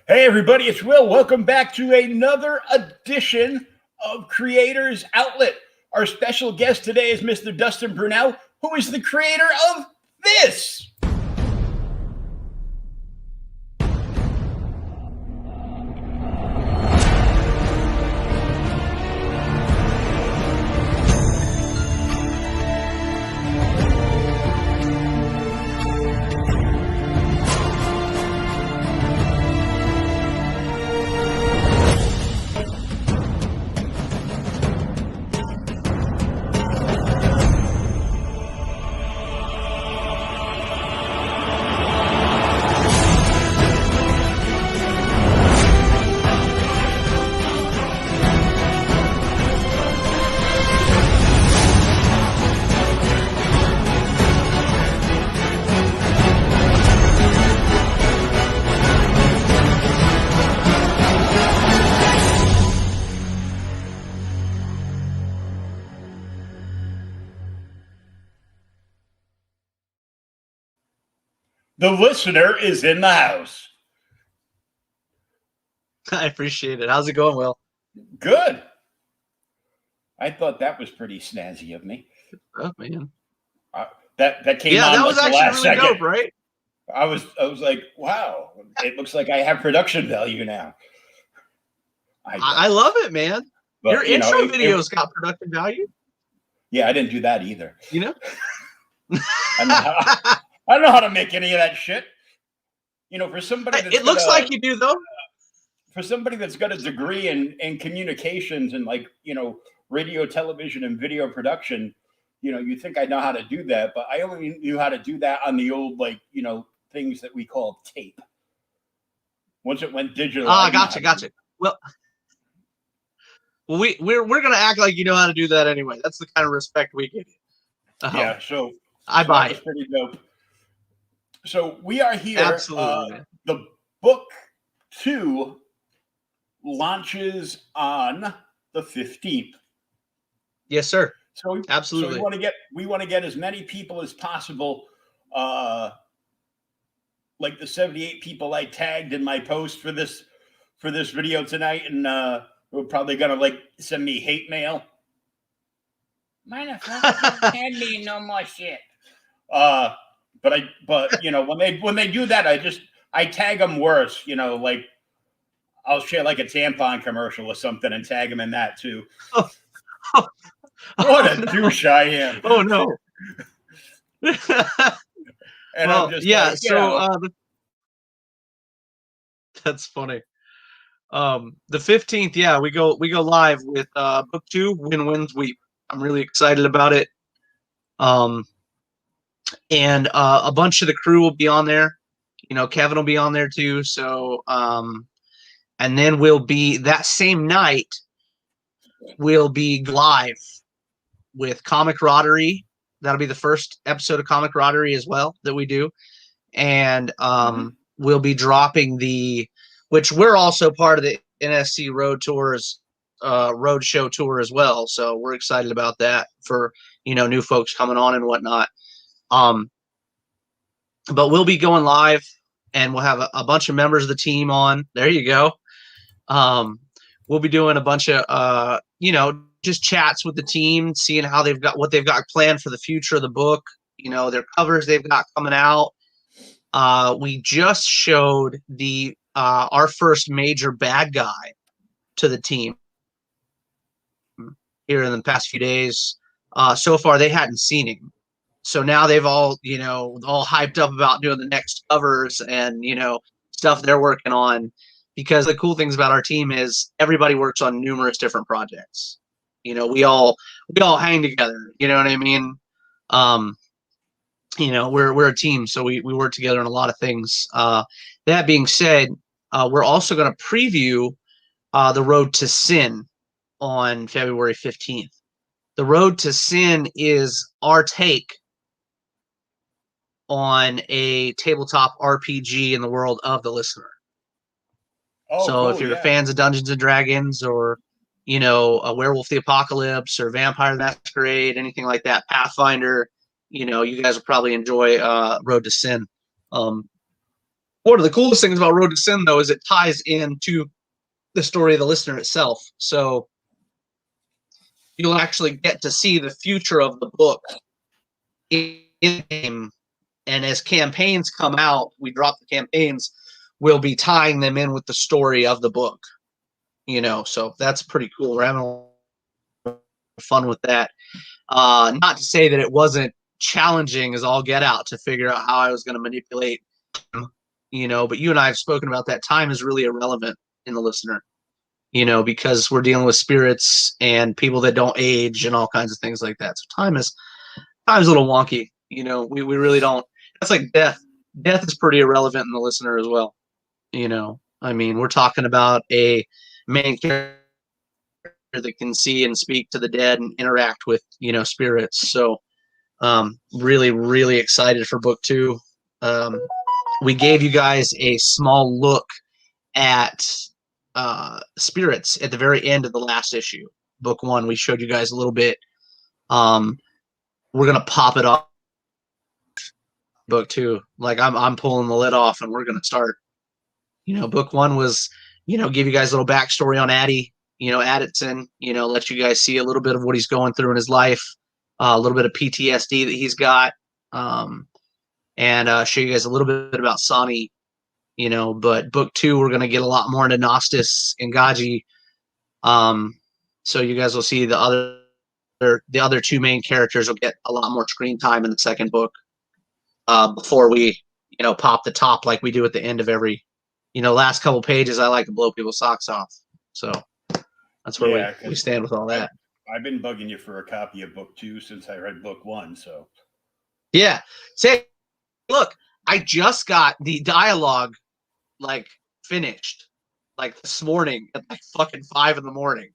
Hey, everybody, it's Will. Welcome back to another edition of Creators Outlet. Our special guest today is Mr. Dustin Brunell, who is the creator of this. The listener is in the house. I appreciate it. How's it going, Will? Good. I thought that was pretty snazzy of me. Oh man, that came on. Yeah, that was like actually really second. dope, right? I was like, wow, it looks like I have production value now. I love it, man. But, your intro videos got production value. Yeah, I didn't do that either. You know, I don't know how to make any of that shit. You know, for somebody that's it looks like you do, though. For somebody that's got a degree in communications and, like, you know, radio, television, and video production, you know, you think I know how to do that, but I only knew how to do that on the old, like, you know, things that we call tape. Once it went digital. Gotcha. Well, we're gonna act like you know how to do that anyway. That's the kind of respect we give you. Yeah, so I buy it. Pretty dope. So we are here. Absolutely. The book 2 launches on the 15th. Yes, sir. So absolutely. So we want to get as many people as possible. Like the 78 people I tagged in my post for this video tonight, and we're probably gonna like send me hate mail. Motherfucker, send me no more shit. But you know, when they do that, I tag them worse. You know, like I'll share like a tampon commercial or something and tag them in that too. What a douche I am! Oh no! And well, I'm just yeah. like, so that's funny. The 15th, yeah, we go live with book 2, Win Wins Weep. I'm really excited about it. And a bunch of the crew will be on there. You know, Kevin will be on there too. So, and then we'll be that same night. We'll be live with Comic Roddery. That'll be the first episode of Comic Roddery as well that we do, and we'll be dropping which we're also part of the NSC Road Tours road show tour as well. So we're excited about that for, you know, new folks coming on and whatnot. But we'll be going live, and we'll have a bunch of members of the team on. There you go. We'll be doing a bunch of, you know, just chats with the team, seeing how what they've got planned for the future of the book, you know, their covers they've got coming out. We just showed our first major bad guy to the team here in the past few days. so far they hadn't seen him. So now they've all, all hyped up about doing the next covers and, stuff they're working on. Because the cool things about our team is everybody works on numerous different projects. We all hang together. You know what I mean? We're a team, so we work together on a lot of things. That being said, we're also going to preview The Road to Sin on February 15th. The Road to Sin is our take on a tabletop RPG in the world of The Listener. Oh, So cool, if you're yeah. fans of Dungeons and Dragons, or a Werewolf the Apocalypse, or Vampire the Masquerade, anything like that, Pathfinder, you guys will probably enjoy Road to Sin. One of the coolest things about Road to Sin, though, is it ties into the story of The Listener itself. So you'll actually get to see the future of the book in the game. And as campaigns come out, we drop the campaigns, we'll be tying them in with the story of the book. So that's pretty cool. We're having a lot of fun with that. Not to say that it wasn't challenging as all get out to figure out how I was going to manipulate him, but you and I have spoken about that. Time is really irrelevant in The Listener, because we're dealing with spirits and people that don't age and all kinds of things like that. So time is a little wonky. We really don't. That's like death. Death is pretty irrelevant in The Listener as well. We're talking about a main character that can see and speak to the dead and interact with, spirits. So really, really excited for book 2. We gave you guys a small look at spirits at the very end of the last issue. Book 1, we showed you guys a little bit. We're going to pop it off book 2. Like I'm pulling the lid off and we're going to start. Book 1 was, give you guys a little backstory on Addie, Addison, let you guys see a little bit of what he's going through in his life, a little bit of PTSD that he's got, and show you guys a little bit about Sani, but book 2, we're going to get a lot more into Gnostis and Gaji. So you guys will see the other 2 main characters will get a lot more screen time in the second book, before we, pop the top like we do at the end of every, last couple pages. I like to blow people's socks off. So that's where we stand with all that. I've been bugging you for a copy of book 2 since I read book 1. So yeah, say, look, I just got the dialogue finished this morning at fucking 5 in the morning.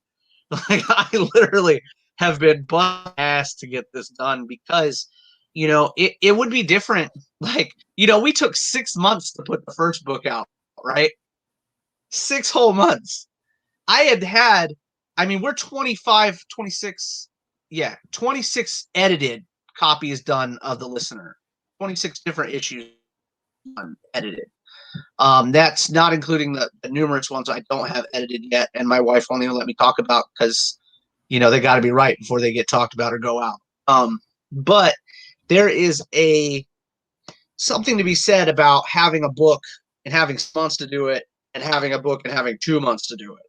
I literally have been butt-ass to get this done because it would be different. We took 6 months to put the first book out, right? 6 whole months. We're 26 edited copies done of The Listener. 26 different issues edited. That's not including the numerous ones I don't have edited yet, and my wife won't even let me talk about because, they got to be right before they get talked about or go out. But there is something to be said about having a book and having months to do it, and having a book and having 2 months to do it.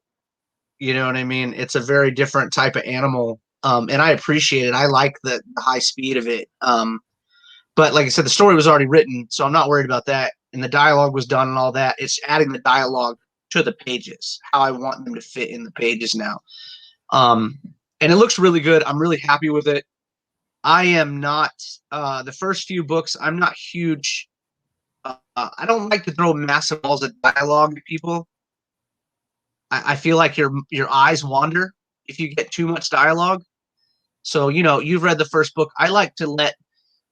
You know what I mean? It's a very different type of animal, and I appreciate it. I like the high speed of it. But like I said, the story was already written, so I'm not worried about that. And the dialogue was done and all that. It's adding the dialogue to the pages, how I want them to fit in the pages now. And it looks really good. I'm really happy with it. I am not, the first few books, I'm not huge. I don't like to throw massive balls of dialogue to people. I feel like your eyes wander if you get too much dialogue. So, you've read the first book. I like to let,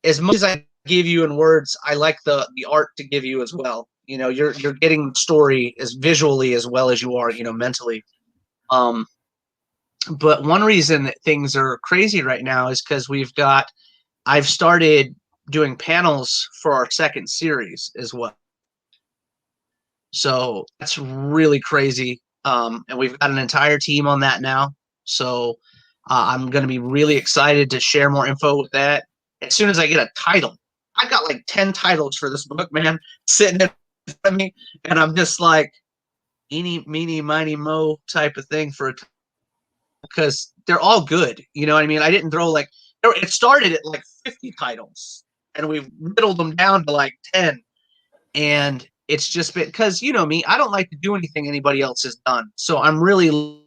as much as I give you in words, I like the art to give you as well. You're getting the story as visually as well as you are, mentally. But one reason that things are crazy right now is because I've started doing panels for our second series as well. So that's really crazy. And we've got an entire team on that now. So I'm going to be really excited to share more info with that as soon as I get a title. I've got 10 titles for this book, man, sitting in front of me. And I'm just like, eeny, meeny, miny, mo type of thing because they're all good. You know what I mean? I didn't throw it started at like 50 titles, and we've whittled them down to like 10. And it's just because, you know me, I don't like to do anything anybody else has done. So I'm really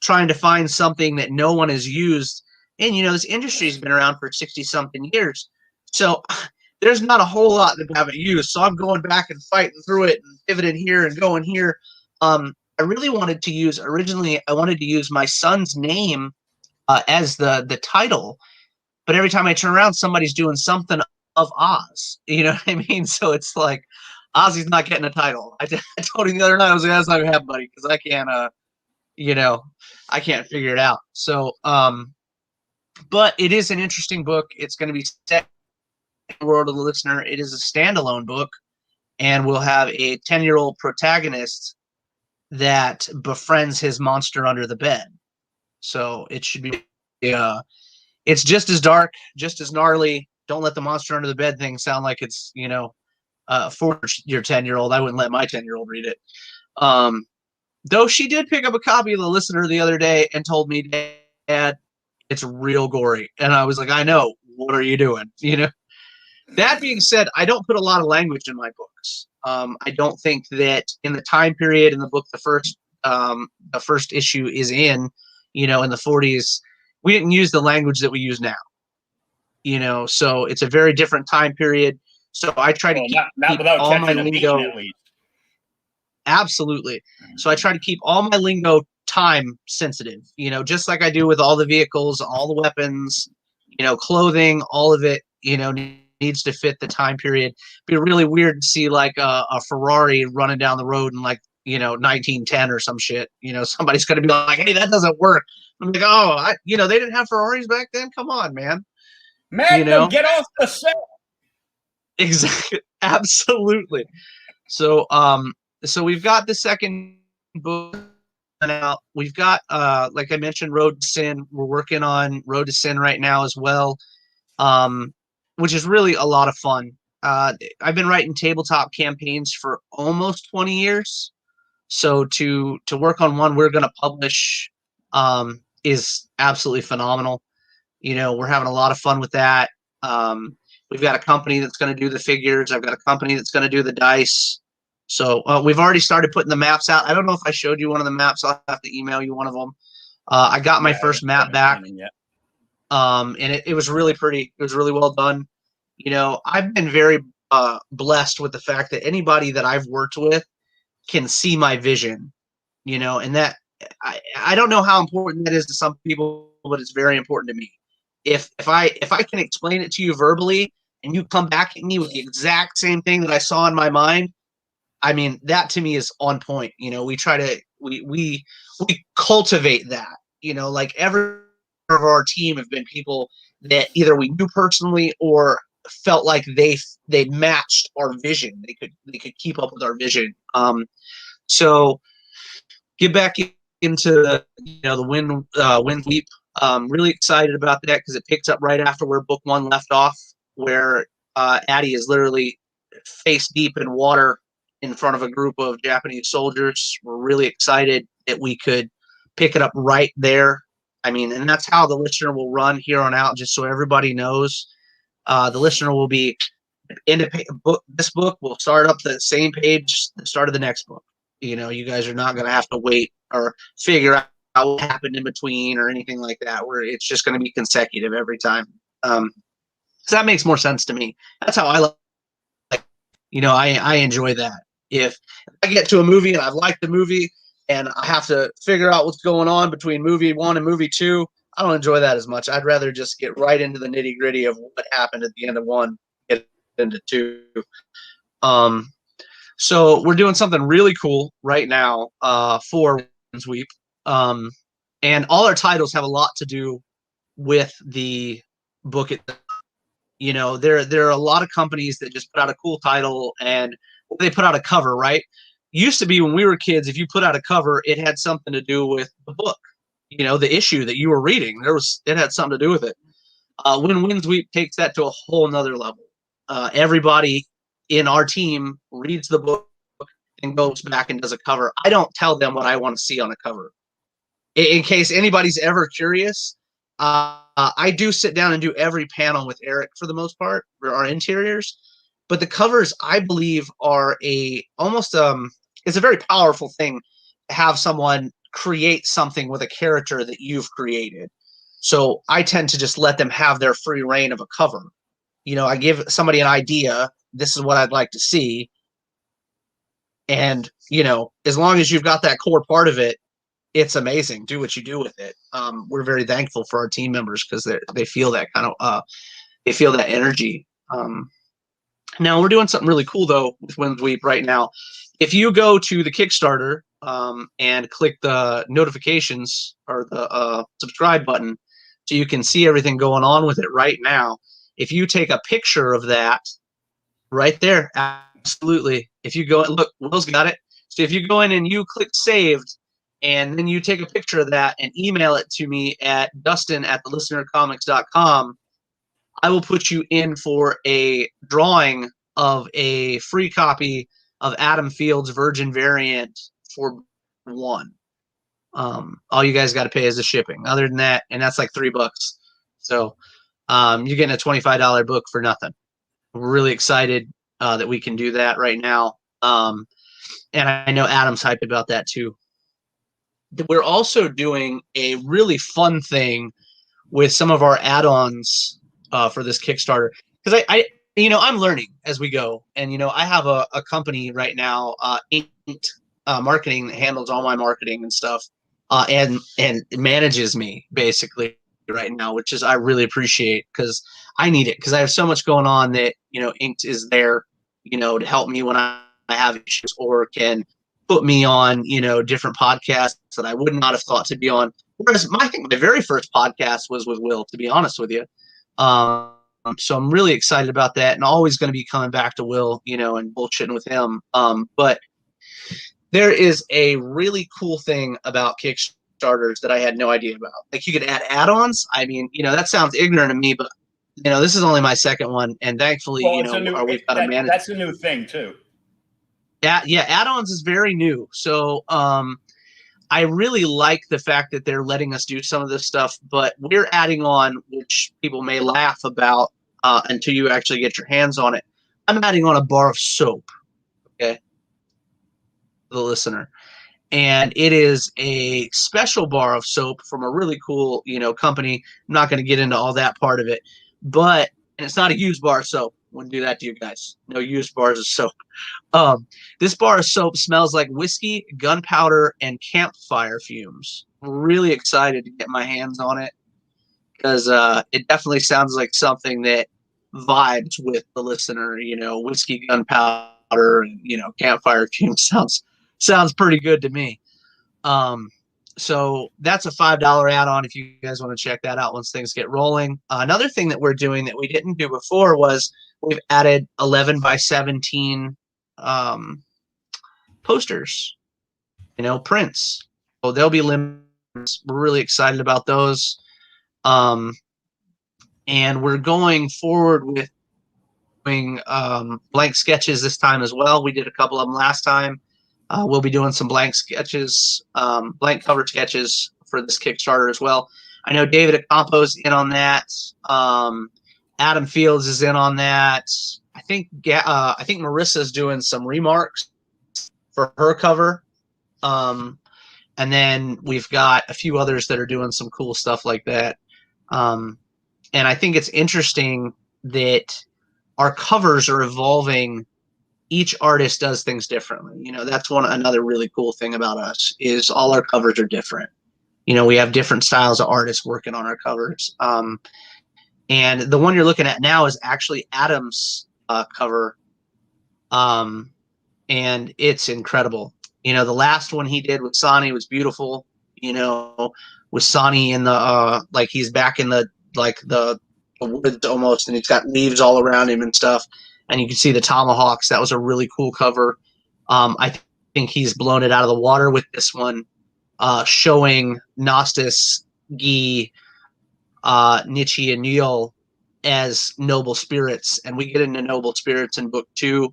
trying to find something that no one has used. And, you know, this industry's been around for 60 something years. So there's not a whole lot that we haven't used. So I'm going back and fighting through it and pivoting here and going here. I really wanted to use, originally, I wanted to use my son's name as the title. But every time I turn around, somebody's doing something of Oz. You know what I mean? So it's like, Ozzy's not getting a title. I told him the other night, I was like, that's not gonna happen, buddy, because I can't, you know, I can't figure it out. So, but it is an interesting book. It's going to be set in the world of the listener. It is a standalone book, and we'll have a 10-year-old protagonist that befriends his monster under the bed. So it should be, it's just as dark, just as gnarly. Don't let the monster under the bed thing sound like it's, you know, for your 10-year-old. I wouldn't let my 10-year-old read it. Though she did pick up a copy of The Listener the other day and told me, Dad, it's real gory. And I was like, I know. What are you doing? You know. That being said, I don't put a lot of language in my books. I don't think that in the time period in the book, the first issue is in, you know, in the 40s, we didn't use the language that we use now. You know, so it's a very different time period. So I try to keep all my lingo. At least. Absolutely. So I try to keep all my lingo time sensitive, you know, just like I do with all the vehicles, all the weapons, you know, clothing, all of it, you know, needs to fit the time period. It'd be really weird to see like a Ferrari running down the road in like, you know, 1910 or some shit. You know, somebody's going to be like, hey, that doesn't work. I'm like, oh, you know, they didn't have Ferraris back then. Come on, man. Magnum, you know? Get off the set. Exactly. Absolutely. So, so we've got the second book out. We've got, like I mentioned, Road to Sin. We're working on Road to Sin right now as well, which is really a lot of fun. I've been writing tabletop campaigns for almost 20 years. So to work on one we're going to publish is absolutely phenomenal. You know, we're having a lot of fun with that. We've got a company that's going to do the figures. I've got a company that's going to do the dice. So we've already started putting the maps out. I don't know if I showed you one of the maps. I'll have to email you one of them. I got my first map back. And it was really pretty. It was really well done. You know, I've been very blessed with the fact that anybody that I've worked with can see my vision, you know, and that I don't know how important that is to some people, but it's very important to me. If I can explain it to you verbally and you come back at me with the exact same thing that I saw in my mind, I mean, that to me is on point. You know, we try to we cultivate that, you know, like every of our team have been people that either we knew personally or felt like they matched our vision. They could keep up with our vision. So get back into the, you know, the Wind Leap. Really excited about that because it picks up right after where book one left off, where Addie is literally face deep in water in front of a group of Japanese soldiers. We're really excited that we could pick it up right there. I mean, and that's how the listener will run here on out, just so everybody knows. The listener will be independent. This book will start up the same page the start of the next book. You know, you guys are not going to have to wait or figure out what happened in between or anything like that, where it's just going to be consecutive every time. So that makes more sense to me. That's how I like, you know, I enjoy that. If I get to a movie and I've liked the movie and I have to figure out what's going on between movie one and movie two, I don't enjoy that as much. I'd rather just get right into the nitty gritty of what happened at the end of one, get into two. So we're doing something really cool right now for Sweep. And all our titles have a lot to do with the book. You know, there are a lot of companies that just put out a cool title and they put out a cover, right? Used to be when we were kids, if you put out a cover, it had something to do with the book. You know, the issue that you were reading, it had something to do with it. When Windsweep takes that to a whole nother level. Everybody in our team reads the book and goes back and does a cover. I don't tell them what I want to see on a cover. In case anybody's ever curious, I do sit down and do every panel with Eric for the most part, for our interiors. But the covers, I believe, are almost it's a very powerful thing to have someone create something with a character that you've created. So I tend to just let them have their free reign of a cover. I give somebody an idea. This is what I'd like to see. And, as long as you've got that core part of it, it's amazing. Do what you do with it. We're very thankful for our team members because they feel that kind of, they feel that energy. Now we're doing something really cool though with Windsweep right now. If you go to the Kickstarter and click the notifications or the subscribe button, so you can see everything going on with it right now. If you take a picture of that right there, absolutely. If you go, look, Will's got it. So if you go in and you click saved, and then you take a picture of that and email it to me at dustin@thelistenercomics.com, I will put you in for a drawing of a free copy of Adam Field's Virgin Variant for one. All you guys got to pay is the shipping. Other than that, and that's like $3. So you're getting a $25 book for nothing. We're really excited that we can do that right now. And I know Adam's hyped about that too. We're also doing a really fun thing with some of our add-ons for this Kickstarter, because I'm learning as we go, and I have a company right now, Inked Marketing, that handles all my marketing and stuff, and manages me basically right now, which is I really appreciate, because I need it, because I have so much going on that Inked is there to help me when I have issues, or can put me on different podcasts that I would not have thought to be on. Whereas I think my very first podcast was with Will, to be honest with you. So I'm really excited about that, and always going to be coming back to Will, and bullshitting with him. But there is a really cool thing about Kickstarters that I had no idea about. Like, you could add add-ons. I mean, that sounds ignorant to me, but this is only my second one, and thankfully, we've got to manage. That's a new thing too. Yeah, add-ons is very new. So I really like the fact that they're letting us do some of this stuff, but we're adding on, which people may laugh about until you actually get your hands on it. I'm adding on a bar of soap, okay, the listener. And it is a special bar of soap from a really cool, company. I'm not going to get into all that part of it, and it's not a used bar of soap. Wouldn't do that to you guys. No used bars of soap. This bar of soap smells like whiskey, gunpowder, and campfire fumes. I'm really excited to get my hands on it, because it definitely sounds like something that vibes with the listener. Whiskey, gunpowder, and campfire fumes sounds pretty good to me. So that's a $5 add-on if you guys want to check that out once things get rolling. Another thing that we're doing that we didn't do before was we've added 11 by 17 posters, prints. So they'll be limited. We're really excited about those. And we're going forward with doing blank sketches this time as well. We did a couple of them last time. We'll be doing some blank sketches, blank cover sketches for this Kickstarter as well. I know David Acampo's in on that. Adam Fields is in on that. I think Marissa's doing some remarks for her cover. And then we've got a few others that are doing some cool stuff like that. And I think it's interesting that our covers are evolving. Each artist does things differently. That's another really cool thing about us is all our covers are different. We have different styles of artists working on our covers. And the one you're looking at now is actually Adam's cover. And it's incredible. The last one he did with Sonny was beautiful. With Sonny in the like he's back in the woods almost, and he's got leaves all around him and stuff. And you can see the tomahawks. That was a really cool cover. I think he's blown it out of the water with this one, showing Nostis, Guy, Nietzsche, and Neil as noble spirits. And we get into noble spirits in book 2,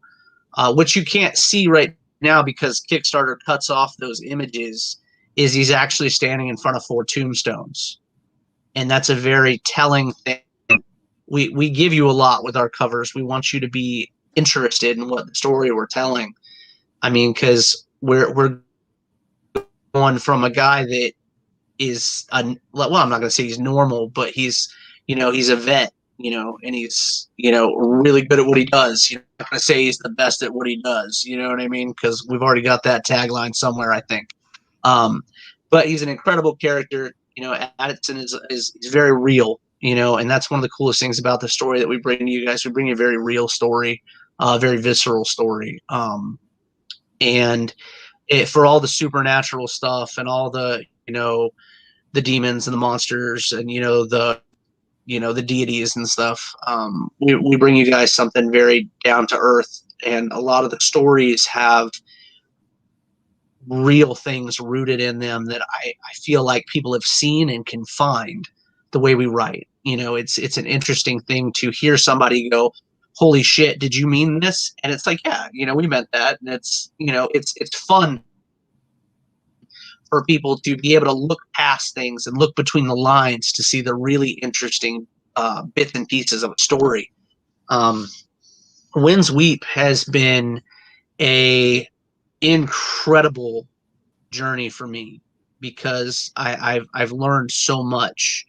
which you can't see right now because Kickstarter cuts off those images, is he's actually standing in front of 4 tombstones. and that's a very telling thing. We give you a lot with our covers. We want you to be interested in what the story we're telling. I mean, because we're going from a guy that is well, I'm not going to say he's normal, but he's he's a vet, and he's really good at what he does. You're not going to say he's the best at what he does. You know what I mean? Because we've already got that tagline somewhere, I think. But he's an incredible character. Addison is very real. And that's one of the coolest things about the story that we bring to you guys. We bring you a very real story, very visceral story. And for all the supernatural stuff and all the the demons and the monsters and the deities and stuff, we bring you guys something very down to earth, and a lot of the stories have real things rooted in them that I feel like people have seen and can find the way we write. It's an interesting thing to hear somebody go, holy shit, did you mean this? And it's like, yeah, we meant that. And it's it's fun for people to be able to look past things and look between the lines to see the really interesting bits and pieces of a story. Winds Weep has been a incredible journey for me because I've learned so much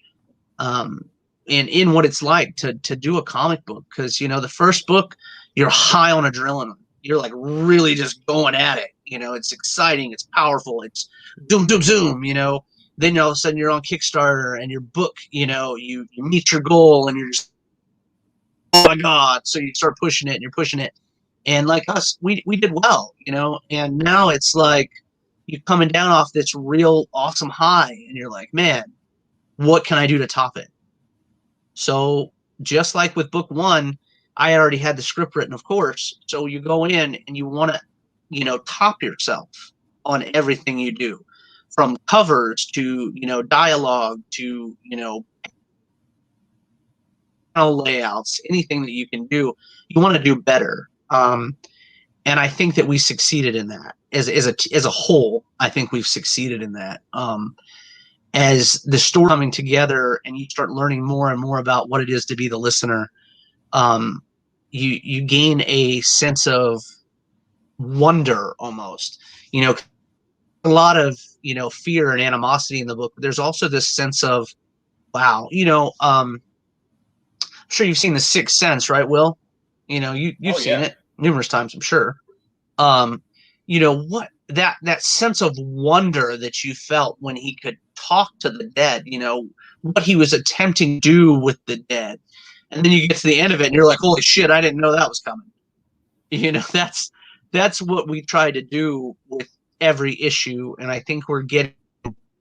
in what it's like to do a comic book. Because the first book, you're high on adrenaline, you're like really just going at it. It's exciting, it's powerful, it's zoom zoom zoom. Then all of a sudden you're on Kickstarter and your book, you meet your goal and you're just, oh my god, so you start pushing it and you're pushing it. And like us, we did well, and now it's like you're coming down off this real awesome high and you're like, man, what can I do to top it? So just like with book one, I already had the script written, of course. So you go in and you want to, top yourself on everything you do, from covers to, dialogue to, layouts, anything that you can do, you want to do better. And I think that we succeeded in that as a whole. I think we've succeeded in that. As the story coming together and you start learning more and more about what it is to be the listener, you gain a sense of wonder almost. A lot of fear and animosity in the book. But there's also this sense of, wow. I'm sure you've seen The Sixth Sense, right, Will? You've seen it numerous times, I'm sure. What that sense of wonder that you felt when he could talk to the dead, what he was attempting to do with the dead. And then you get to the end of it and you're like, holy shit, I didn't know that was coming. That's what we try to do with every issue. And I think we're getting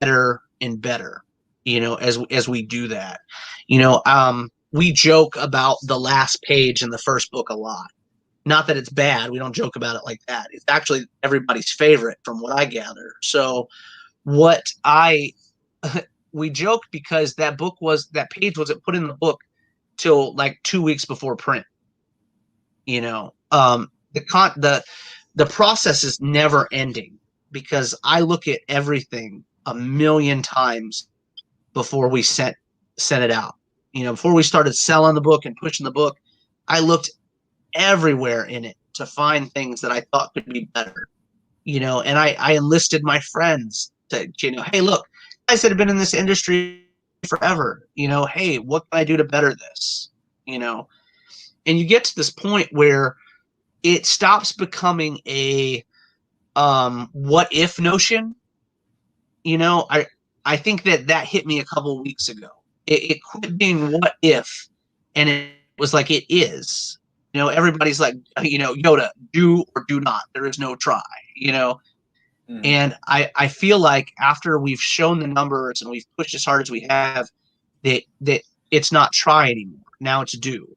better and better, as we do that. We joke about the last page in the first book a lot. Not that it's bad. We don't joke about it like that. It's actually everybody's favorite from what I gather. So we joke because that page wasn't put in the book till like 2 weeks before print. The process is never ending because I look at everything a million times before we sent it out. Before we started selling the book and pushing the book, I looked everywhere in it to find things that I thought could be better, and I enlisted my friends to, hey, look, guys that have been in this industry forever, hey, what can I do to better this? And you get to this point where it stops becoming a what if notion. I think that hit me a couple of weeks ago. It quit being what if, and it was like it is. Everybody's like, Yoda, do or do not. There is no try, And I feel like after we've shown the numbers and we've pushed as hard as we have, that it's not try anymore. Now it's do.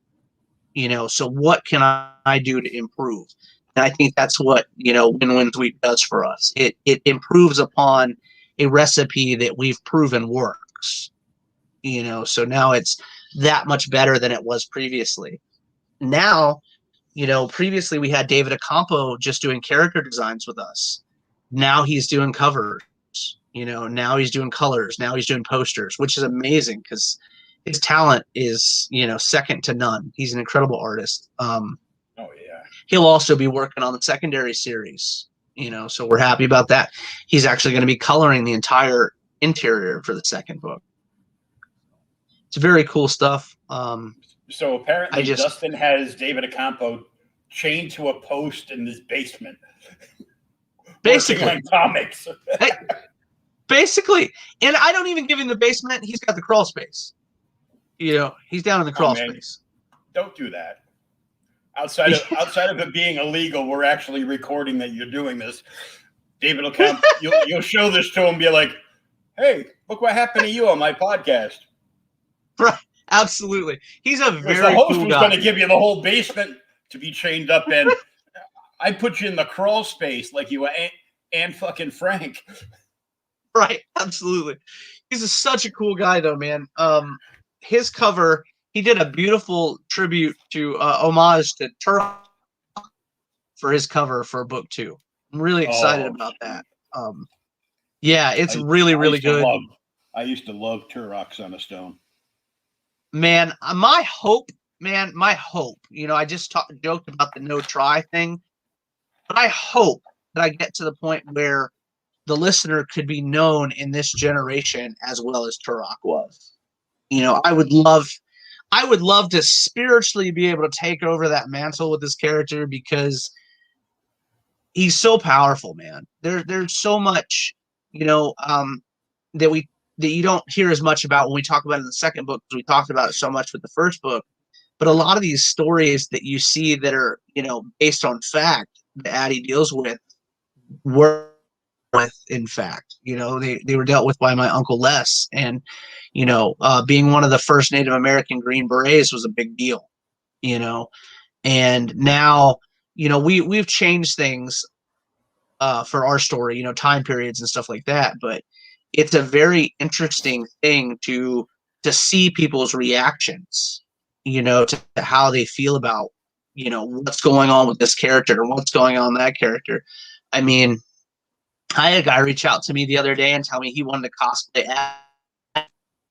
So what can I do to improve? And I think that's what, Win-Win Tweet does for us. It improves upon a recipe that we've proven works. So now it's that much better than it was previously. Now, previously we had David Acampo just doing character designs with us. Now he's doing covers. Now he's doing colors. Now he's doing posters, which is amazing because his talent is, second to none. He's an incredible artist. Oh yeah. He'll also be working on the secondary series, so we're happy about that. He's actually going to be coloring the entire interior for the second book. It's very cool stuff. So apparently Dustin has David Ocampo chained to a post in his basement. Basically. Working on comics. Basically. And I don't even give him the basement. He's got the crawl space. He's down in the crawl space. Don't do that. Outside of it being illegal, we're actually recording that you're doing this. David Ocampo, you'll show this to him and be like, hey, look what happened to you on my podcast. Right. Absolutely. He's a very the host cool was guy. going to give you the whole basement to be chained up in. I put you in the crawl space like you were Anne fucking Frank. Right. Absolutely. He's such a cool guy, though, man. His cover, he did a beautiful tribute to homage to Turok for his cover for book 2. I'm really excited about that. Yeah, it's really good. I used to love Turok Son of Stone. Man, my hope, I just joked about the no try thing, but I hope that I get to the point where the listener could be known in this generation as well as Turok was. I would love to spiritually be able to take over that mantle with this character because he's so powerful, man. There's so much, that you don't hear as much about when we talk about it in the second book, because we talked about it so much with the first book. But a lot of these stories that you see that are, based on fact that Addie deals with were with, in fact, they were dealt with by my Uncle Les. And, being one of the first Native American Green Berets was a big deal, and now, we've changed things for our story, time periods and stuff like that. But it's a very interesting thing to see people's reactions, to how they feel about, what's going on with this character and what's going on with that character. I mean, I had a guy reach out to me the other day and tell me he wanted to cosplay Addie.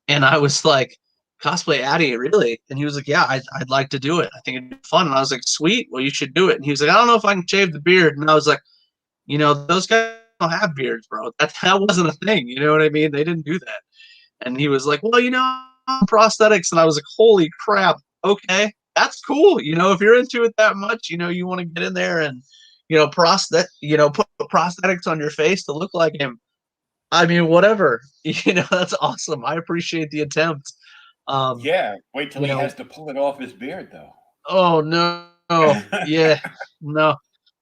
And I was like, cosplay Addie, really? And he was like, yeah, I'd like to do it. I think it'd be fun. And I was like, sweet, well, you should do it. And he was like, I don't know if I can shave the beard. And I was like, those guys don't have beards, bro. That wasn't a thing. You know what I mean? They didn't do that. And he was like, well, prosthetics. And I was like, holy crap. Okay, that's cool. If you're into it that much, you want to get in there and, put prosthetics on your face to look like him. I mean, whatever, that's awesome. I appreciate the attempt. Yeah. Wait till he has to pull it off his beard though. Oh no. Yeah, no,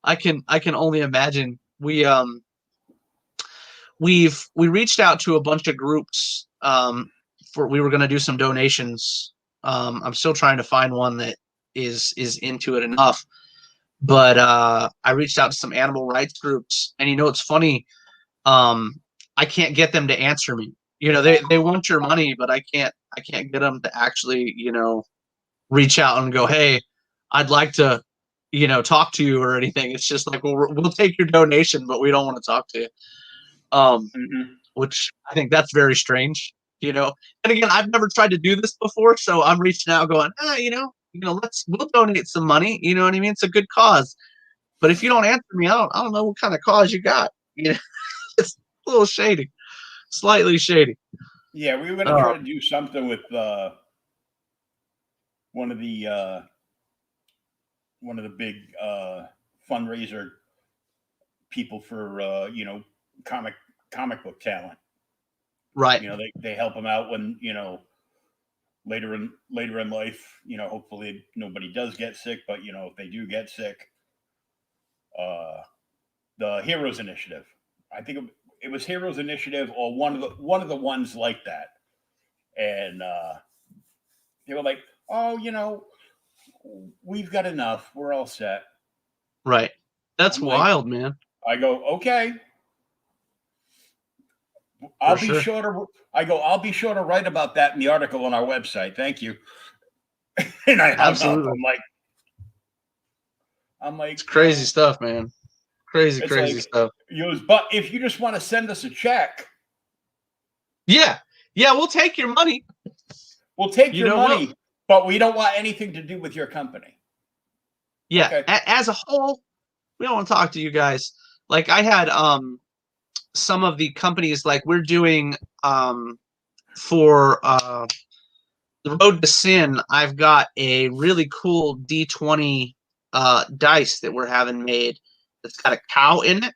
I can only imagine. We reached out to a bunch of groups we were going to do some donations. I'm still trying to find one that is into it enough, but I reached out to some animal rights groups, and it's funny, I can't get them to answer me. They want your money, but I can't get them to actually reach out and go, hey, I'd like to talk to you or anything. It's just like, well, we'll take your donation, but we don't want to talk to you. Which I think that's very strange, and again, I've never tried to do this before, so I'm reaching out going, we'll donate some money. You know what I mean? It's a good cause, but if you don't answer me, I don't know what kind of cause you got. It's a little shady, slightly shady. Yeah, we were going to try to do something with one of the big fundraiser people for comic book talent. Right. They help them out when later in life. Hopefully nobody does get sick, but if they do get sick, the Heroes Initiative. I think it was Heroes Initiative or one of the ones like that, and they were like, "Oh, we've got enough. We're all set." Right. That's wild, man. I go, okay. I'll be sure to write about that in the article on our website. Thank you. And I hung up. I'm like, it's crazy stuff, man. Crazy like, stuff. But if you just want to send us a check, Yeah. Yeah, we'll take your money. We'll take You your know, money, but we don't want anything to do with your company. yeah, Okay. as a whole, we don't want to talk to you guys. Like I had some of the companies, like we're doing for the Road to Sin, I've got a really cool D20 dice that we're having made that's got a cow in it.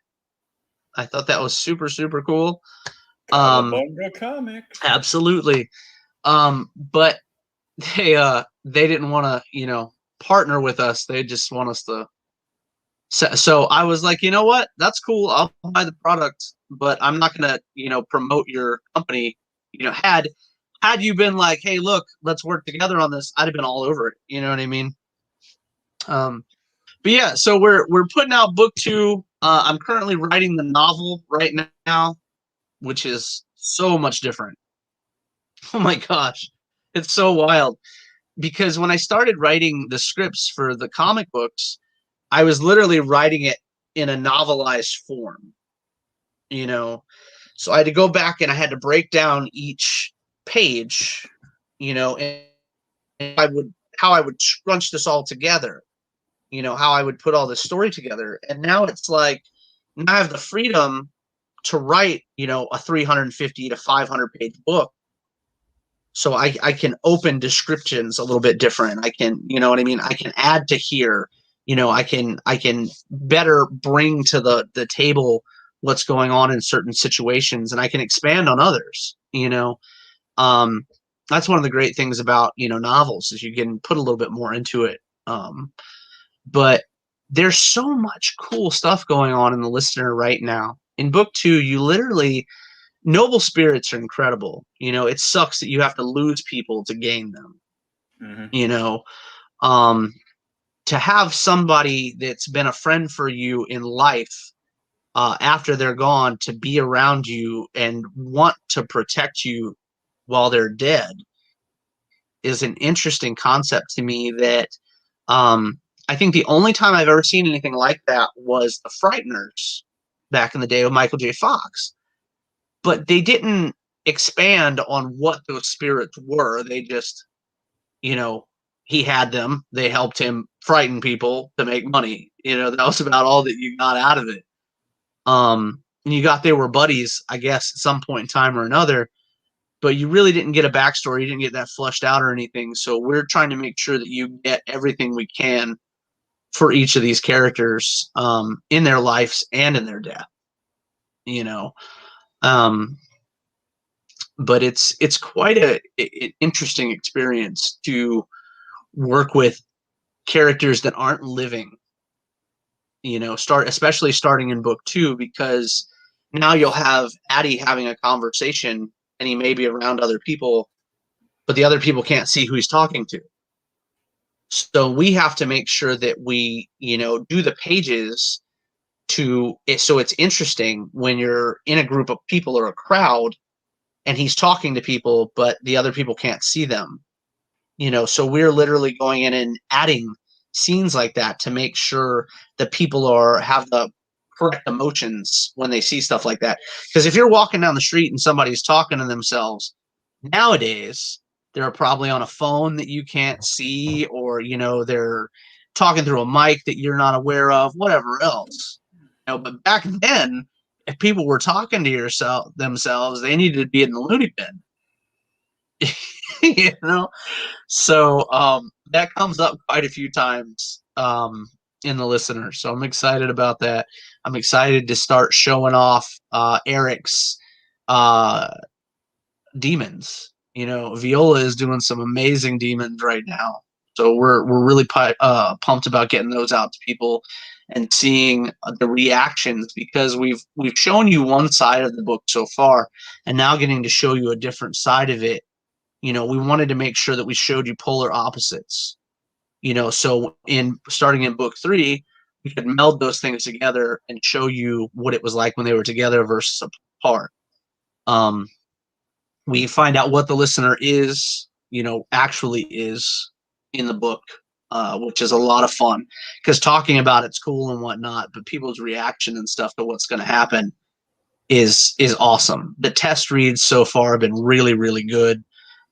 I thought that was super, super cool. Cowabunga Comics. Absolutely. But they didn't want to, you know, partner with us. They just want us to. So I was like, you know what? That's cool. I'll buy the product, but I'm not gonna, you know, promote your company. You know, had you been like, hey, look, let's work together on this, I'd have been all over it. You know what I mean? Um, but yeah, so we're putting out book 2. I'm currently writing the novel right now, which is so much different. Oh my gosh, it's so wild. Because when I started writing the scripts for the comic books, I was literally writing it in a novelized form, you know. So I had to go back and I had to break down each page, you know, and I would how I would scrunch this all together, you know, how I would put all this story together. And now it's like now I have the freedom to write, you know, a 350 to 500 page book. So I can open descriptions a little bit different. I can, you know what I mean? I can add to here. You know, I can better bring to the table what's going on in certain situations, and I can expand on others. You know, um, that's one of the great things about, you know, novels is you can put a little bit more into it. But there's so much cool stuff going on in the listener right now. In book 2, you literally noble spirits are incredible. You know, it sucks that you have to lose people to gain them. Mm-hmm. You know, um, to have somebody that's been a friend for you in life after they're gone to be around you and want to protect you while they're dead is an interesting concept to me that I think the only time I've ever seen anything like that was the Frighteners back in the day with Michael J. Fox. But they didn't expand on what those spirits were. They just, you know, he had them. They helped him frighten people to make money. You know, that was about all that you got out of it. And you got they were buddies, I guess, at some point in time or another, but you really didn't get a backstory. You didn't get that fleshed out or anything. So we're trying to make sure that you get everything we can for each of these characters in their lives and in their death. You know, um, but it's quite an interesting experience to work with characters that aren't living, you know, especially starting in book 2, because now you'll have Addie having a conversation and he may be around other people, but the other people can't see who he's talking to. So we have to make sure that we, you know, do the pages to it so it's interesting when you're in a group of people or a crowd and he's talking to people, but the other people can't see them. You know, so we're literally going in and adding scenes like that to make sure that people have the correct emotions when they see stuff like that. Because if you're walking down the street and somebody's talking to themselves nowadays, they're probably on a phone that you can't see, or you know, they're talking through a mic that you're not aware of, whatever else. You know, but back then, if people were talking to themselves, they needed to be in the loony bin. You know, so that comes up quite a few times in the listener. So I'm excited about that. I'm excited to start showing off Eric's uh, demons. You know, Viola is doing some amazing demons right now. So we're really pumped about getting those out to people and seeing the reactions, because we've shown you one side of the book so far, and now getting to show you a different side of it. You know, we wanted to make sure that we showed you polar opposites, you know, so in starting in book 3, we could meld those things together and show you what it was like when they were together versus apart. We find out what the listener is, you know, actually is in the book, which is a lot of fun, because talking about it's cool and whatnot, but people's reaction and stuff to what's going to happen is awesome. The test reads so far have been really, really good.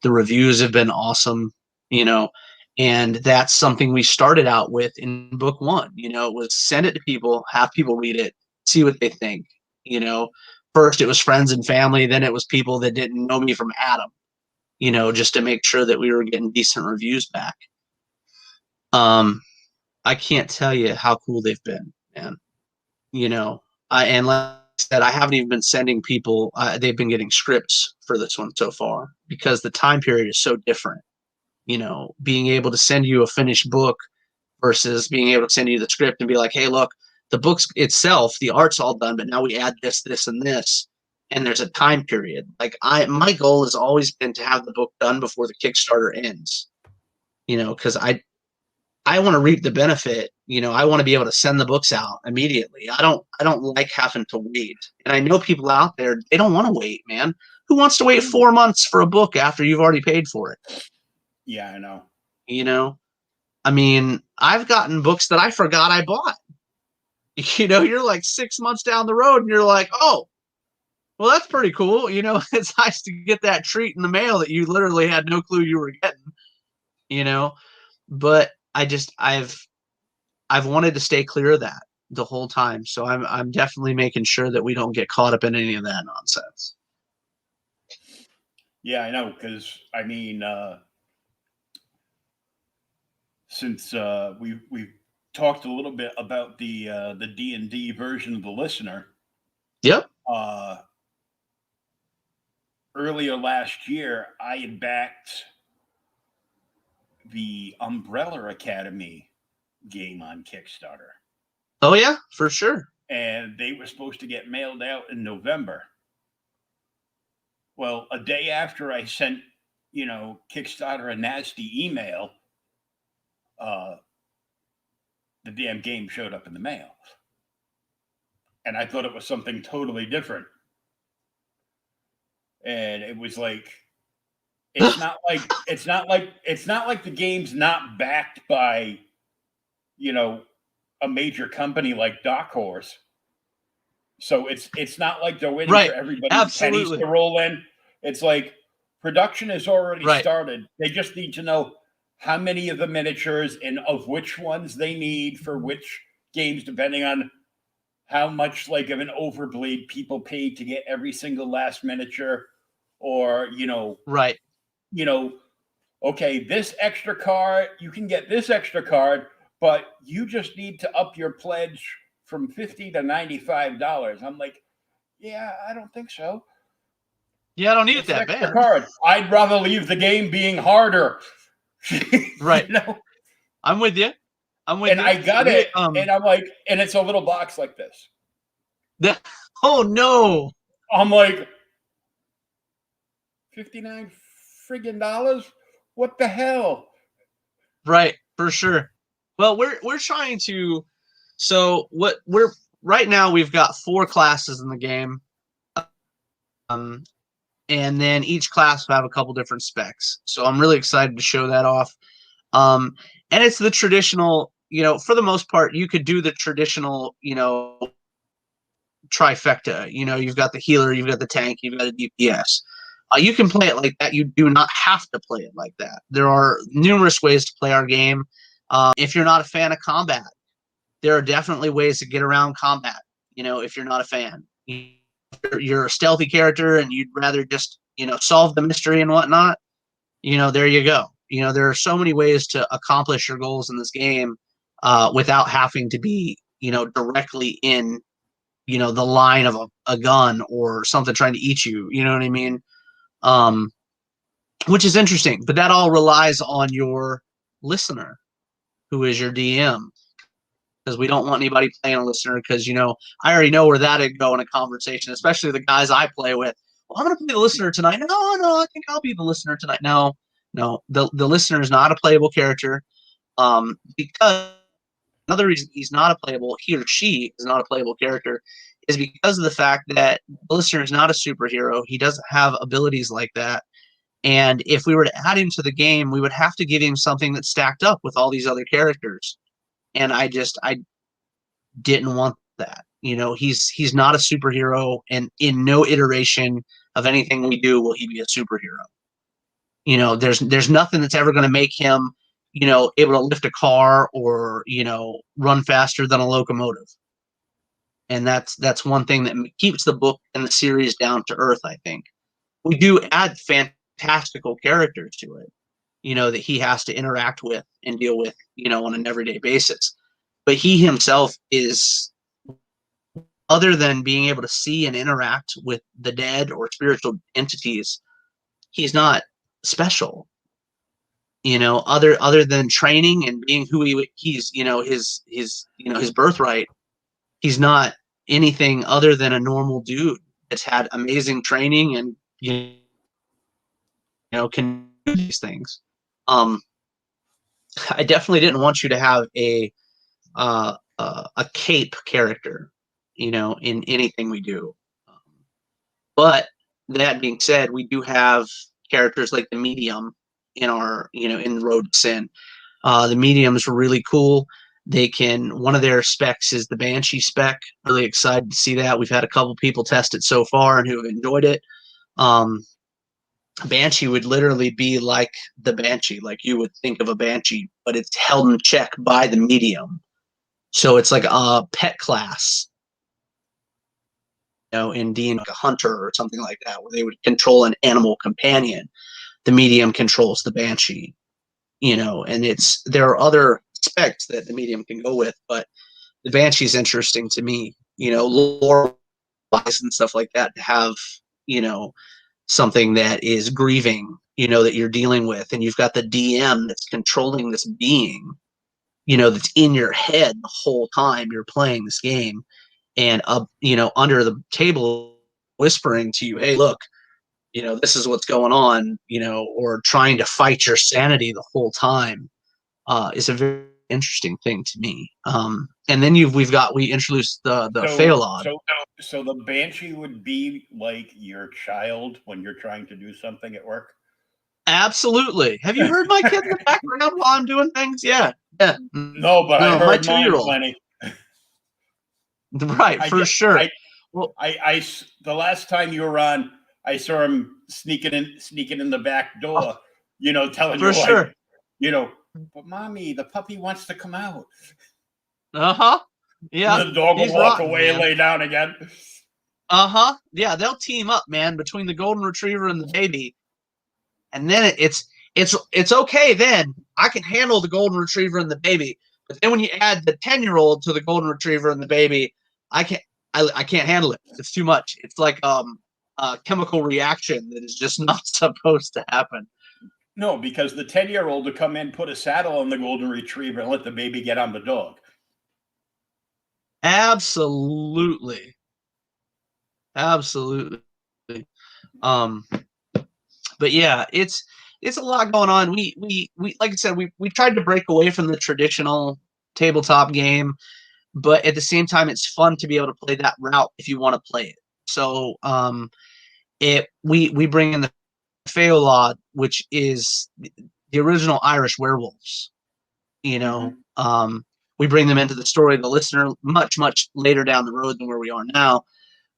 The reviews have been awesome, you know, and that's something we started out with in book one. You know, it was send it to people, have people read it, see what they think. You know, first it was friends and family, then it was people that didn't know me from Adam, you know, just to make sure that we were getting decent reviews back. I can't tell you how cool they've been, man. You know, and like I said, I haven't even been sending people. They've been getting scripts for this one so far because the time period is so different. You know, being able to send you a finished book versus being able to send you the script and be like, hey, look, the book itself, the art's all done, but now we add this, this, and this, and there's a time period. Like my goal has always been to have the book done before the Kickstarter ends. You know, because I want to reap the benefit. You know, I want to be able to send the books out immediately. I don't like having to wait. And I know people out there, they don't want to wait, man. Who wants to wait 4 months for a book after you've already paid for it? Yeah, I know. You know, I mean, I've gotten books that I forgot I bought. You know, you're like 6 months down the road and you're like, oh, well, that's pretty cool. You know, it's nice to get that treat in the mail that you literally had no clue you were getting, you know, but I've wanted to stay clear of that the whole time. So I'm definitely making sure that we don't get caught up in any of that nonsense. Yeah, I know. Because I mean, since we've talked a little bit about the D&D version of the listener. Yep. Earlier last year, I had backed the Umbrella Academy game on Kickstarter. Oh yeah, for sure. And they were supposed to get mailed out in November. Well, a day after I sent, you know, Kickstarter a nasty email, the damn game showed up in the mail. And I thought it was something totally different. And it was like, it's not like the game's not backed by, you know, a major company like Dark Horse. So it's not like they're waiting for everybody's pennies to roll in. It's like production has already started. They just need to know how many of the miniatures and of which ones they need for which games, depending on how much like of an overbleed people paid to get every single last miniature, or okay, this extra card, you can get this extra card, but you just need to up your pledge from $50 to $95. I'm like, yeah, I don't think so. Yeah, I don't need it that bad. Card. I'd rather leave the game being harder. Right. You know? I'm with you. And I got it. And I'm like, and it's a little box like this. Oh no. I'm like, $59 friggin' dollars? What the hell? Right, for sure. Well, we're trying to. So what we're right now, we've got 4 classes in the game, and then each class will have a couple different specs. So I'm really excited to show that off. And it's the traditional, you know, for the most part, you could do the traditional, you know, trifecta. You know, you've got the healer, you've got the tank, you've got the DPS. You can play it like that. You do not have to play it like that. There are numerous ways to play our game. If you're not a fan of combat, there are definitely ways to get around combat. You know, if you're not a fan, you're a stealthy character and you'd rather just, you know, solve the mystery and whatnot, you know, there you go. You know, there are so many ways to accomplish your goals in this game without having to be, you know, directly in, you know, the line of a gun or something trying to eat you. You know what I mean? Which is interesting, but that all relies on your listener, who is your DM, because we don't want anybody playing a listener, because, you know, I already know where that'd go in a conversation, especially the guys I play with. Well, I'm going to play the listener tonight. No, I think I'll be the listener tonight. No, the listener is not a playable character, because another reason he or she is not a playable character is because of the fact that the listener is not a superhero. He doesn't have abilities like that. And if we were to add him to the game, we would have to give him something that's stacked up with all these other characters. And I didn't want that. He's not a superhero, and in no iteration of anything we do will he be a superhero. There's nothing that's ever going to make him, able to lift a car or, run faster than a locomotive. And that's one thing that keeps the book and the series down to earth, I think. We do add fantastical characters to it, that he has to interact with and deal with, on an everyday basis. But he himself is, other than being able to see and interact with the dead or spiritual entities, he's not special. Other than training and being who he's, his birthright, he's not anything other than a normal dude that's had amazing training and can do these things. I definitely didn't want you to have a cape character, in anything we do. But that being said, we do have characters like the medium in our, in the Road to Sin. The mediums were really cool. One of their specs is the Banshee spec. Really excited to see that. We've had a couple people test it so far and who have enjoyed it. Banshee would literally be like the Banshee, like you would think of a Banshee, but it's held in check by the medium. So it's like a pet class, in D&D, like a hunter or something like that, where they would control an animal companion. The medium controls the Banshee, and there are other specs that the medium can go with, but the Banshee is interesting to me, lore wise and stuff like that, to have, something that is grieving, that you're dealing with, and you've got the DM that's controlling this being, that's in your head the whole time you're playing this game, and under the table whispering to you, hey, look, this is what's going on, or trying to fight your sanity the whole time, is a very interesting thing to me. And then we introduced the Phalod. So the Banshee would be like your child when you're trying to do something at work? Absolutely. Have you heard my kid in the background while I'm doing things? Yeah. No, but I heard my mine 2-year-old. plenty. Right, sure. I the last time you were on, I saw him sneaking in the back door, telling you, sure. But mommy, the puppy wants to come out. Uh-huh. Yeah. And the dog will walk away and lay down again. Uh-huh. Yeah, they'll team up, man, between the golden retriever and the baby. And then it's okay then. I can handle the golden retriever and the baby. But then when you add the 10-year-old to the golden retriever and the baby, I can't handle it. It's too much. It's like a chemical reaction that is just not supposed to happen. No, because the 10-year-old to come in, put a saddle on the golden retriever, and let the baby get on the dog. Absolutely. But yeah, it's a lot going on. We like I said, we tried to break away from the traditional tabletop game, but at the same time, it's fun to be able to play that route if you want to play it. So we bring in the Phalod, which is the original Irish werewolves. We bring them into the story of the listener much, much later down the road than where we are now.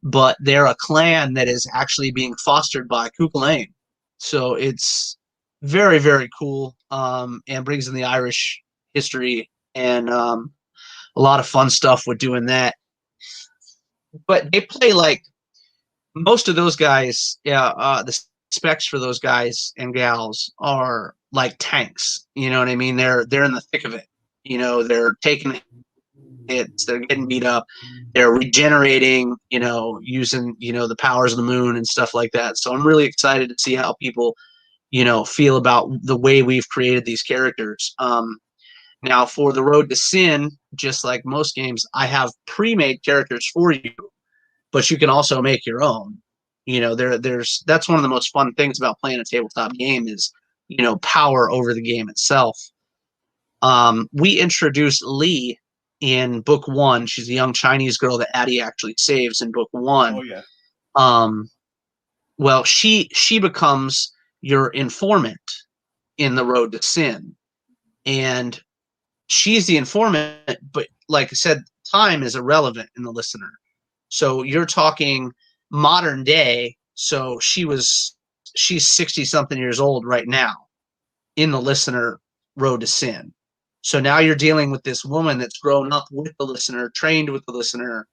But they're a clan that is actually being fostered by Cuchulainn. So it's very, very cool, and brings in the Irish history and a lot of fun stuff with doing that. But they play like most of those guys, the specs for those guys and gals are like tanks. You know what I mean? They're in the thick of it. They're taking hits, they're getting beat up, they're regenerating, using, the powers of the moon and stuff like that. So I'm really excited to see how people, feel about the way we've created these characters. Now for the Road to Sin, just like most games, I have pre-made characters for you, but you can also make your own. That's one of the most fun things about playing a tabletop game is, power over the game itself. We introduced Lee in book 1. She's a young Chinese girl that Addie actually saves in book 1. Oh yeah. Well, she becomes your informant in the Road to Sin, and she's the informant. But like I said, time is irrelevant in the listener. So you're talking modern day. So she's 60 something years old right now in the listener Road to Sin. So now you're dealing with this woman that's grown up with the listener, trained with the listener,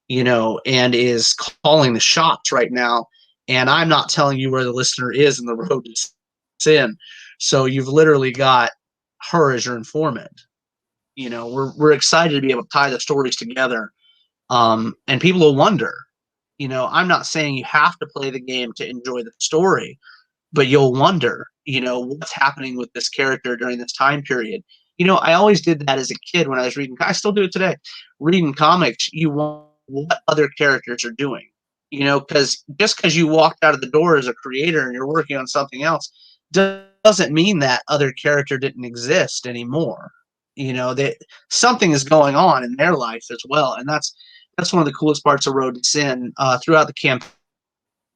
and is calling the shots right now. And I'm not telling you where the listener is in the Road to Sin. So you've literally got her as your informant. We're excited to be able to tie the stories together. And people will wonder, I'm not saying you have to play the game to enjoy the story, but you'll wonder, what's happening with this character during this time period. I always did that as a kid when I was reading. I still do it today. Reading comics, you want what other characters are doing, because just because you walked out of the door as a creator and you're working on something else doesn't mean that other character didn't exist anymore. That something is going on in their life as well, and that's one of the coolest parts of Road to Sin. Throughout the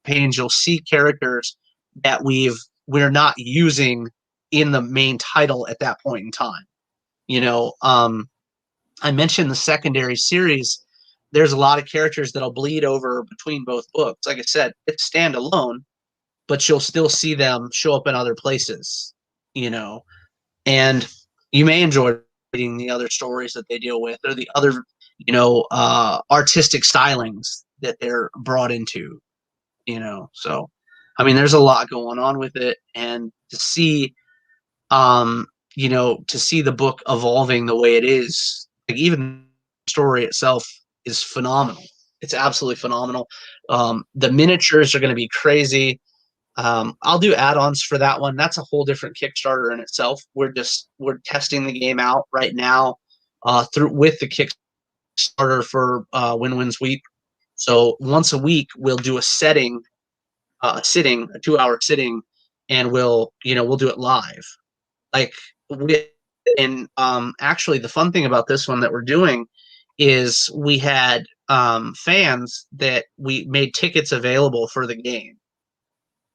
campaigns, you'll see characters that we're not using in the main title at that point in time. I mentioned the secondary series. There's a lot of characters that'll bleed over between both books. Like I said, it's standalone, but you'll still see them show up in other places, and you may enjoy reading the other stories that they deal with or the other, artistic stylings that they're brought into, so, I mean, there's a lot going on with it, and to see, the book evolving the way it is, like even the story itself is phenomenal. It's absolutely phenomenal. The miniatures are going to be crazy. I'll do add-ons for that one. That's a whole different Kickstarter in itself. We're testing the game out right now with the Kickstarter for Win-Win's Week. So once a week, we'll do a sitting, a 2-hour sitting, and we'll do it live. Actually, the fun thing about this one that we're doing is we had fans that we made tickets available for the game.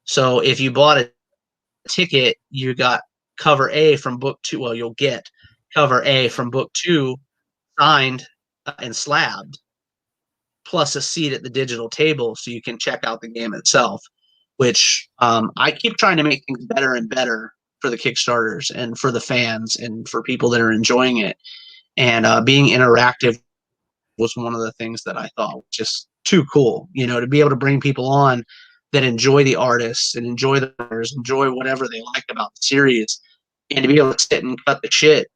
So if you bought a ticket, you got cover A from book 2. Well, you'll get cover A from book 2 signed and slabbed, plus a seat at the digital table so you can check out the game itself, which I keep trying to make things better and better for the Kickstarters and for the fans and for people that are enjoying it. And being interactive was one of the things that I thought was just too cool, to be able to bring people on that enjoy the artists and enjoy the players, enjoy whatever they like about the series, and to be able to sit and cut the shit,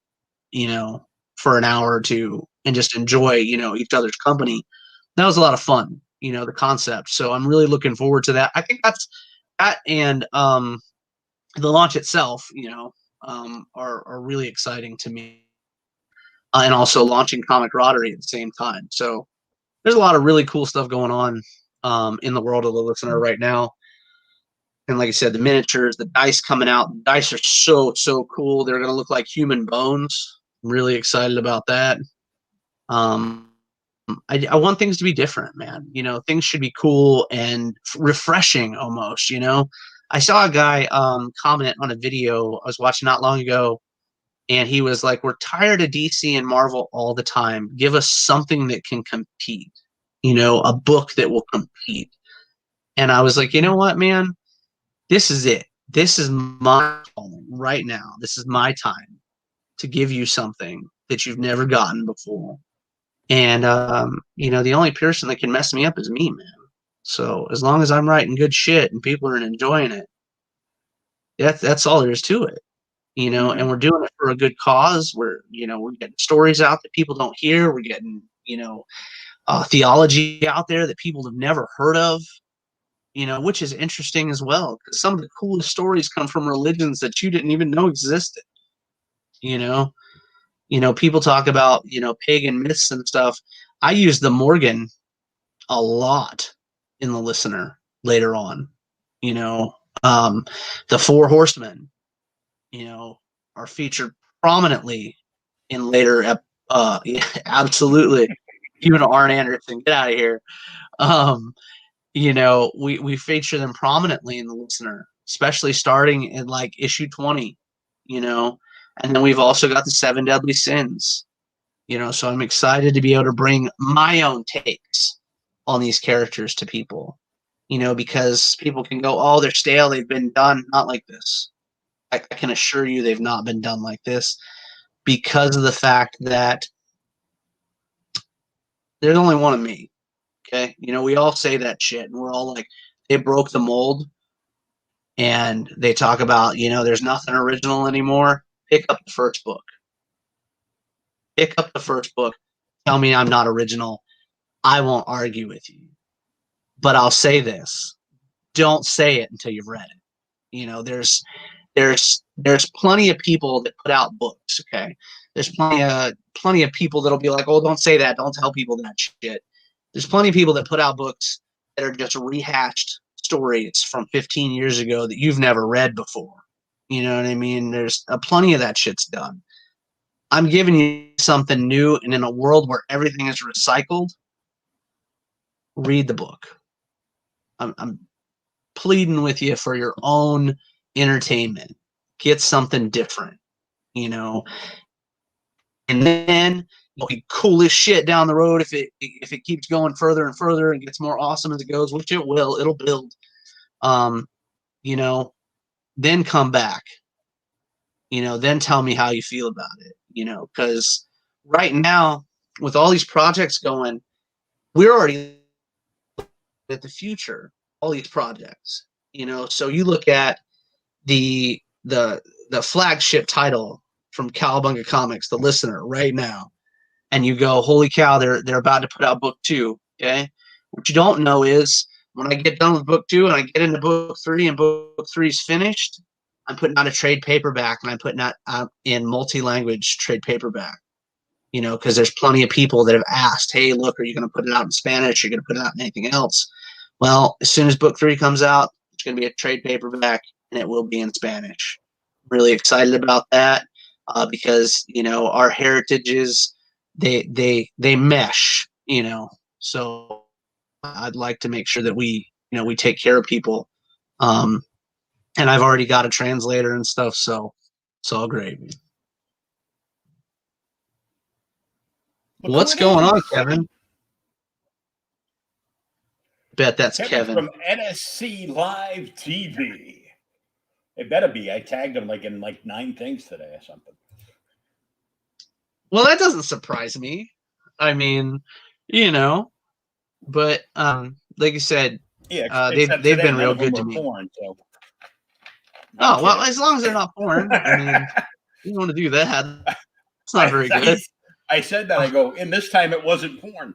for an hour or two and just enjoy, each other's company. That was a lot of fun, the concept. So I'm really looking forward to that. I think that's that, and the launch itself, are really exciting to me. And also launching Comic Roddery at the same time. So there's a lot of really cool stuff going on in the world of the listener right now. And like I said, the miniatures, the dice coming out, the dice are so cool. They're going to look like human bones. I'm really excited about that. I want things to be different, man. Things should be cool and refreshing almost, I saw a guy comment on a video I was watching not long ago, and he was like, we're tired of DC and Marvel all the time. Give us something that can compete, a book that will compete. And I was like, you know what, man? This is it. This is my calling right now. This is my time to give you something that you've never gotten before. And, the only person that can mess me up is me, man. So as long as I'm writing good shit and people are enjoying it, that's all there is to it, and we're doing it for a good cause. We're getting stories out that people don't hear. We're getting, theology out there that people have never heard of, which is interesting as well, because some of the coolest stories come from religions that you didn't even know existed. People talk about, pagan myths and stuff. I use the Morgan a lot in the listener later on. The Four Horsemen, are featured prominently in later yeah, absolutely. Even Arn Anderson, get out of here. We feature them prominently in the listener, especially starting in like issue 20, and then we've also got the 7 Deadly Sins, So I'm excited to be able to bring my own takes on these characters to people, because people can go, oh, they're stale, they've been done. Not like this. I can assure you they've not been done like this, because of the fact that there's only one of me. Okay. We all say that shit, and we're all like, they broke the mold, and they talk about, there's nothing original anymore. Pick up the first book. Pick up the first book. Tell me I'm not original. I won't argue with you. But I'll say this. Don't say it until you've read it. There's plenty of people that put out books, okay? There's plenty of people that'll be like, oh, don't say that. Don't tell people that shit. There's plenty of people that put out books that are just rehashed stories from 15 years ago that you've never read before. You know what I mean? There's plenty of that shit's done. I'm giving you something new, and in a world where everything is recycled, read the book. I'm pleading with you for your own entertainment. Get something different, and then it'll be cool as shit down the road if it keeps going further and further and gets more awesome as it goes, which it will. It'll build. Then come back. Then tell me how you feel about it. Because right now, with all these projects going, we're already at the future. All these projects. So you look at the flagship title from Cowabunga Comics, The Listener, right now, and you go, holy cow, they're about to put out book 2. Okay, what you don't know is when I get done with book 2 and I get into book 3 and book 3 is finished, I'm putting out a trade paperback, and I'm putting out in multi-language trade paperback. Because there's plenty of people that have asked, hey, look, are you going to put it out in Spanish? Are you going to put it out in anything else? Well, as soon as book 3 comes out, it's going to be a trade paperback, and it will be in Spanish. Really excited about that because our heritages they mesh. So I'd like to make sure that we take care of people, and I've already got a translator and stuff, so it's all great. Look What's going on, Kevin? Bet that's Kevin from NSC Live TV. It better be. I tagged him in 9 things today or something. Well, that doesn't surprise me. I mean, but like you said, they've been real good to me. Porn, so. Oh, well, as long as they're not porn. I mean, you don't want to do that. It's not very good. I said that. I go, and this time it wasn't porn.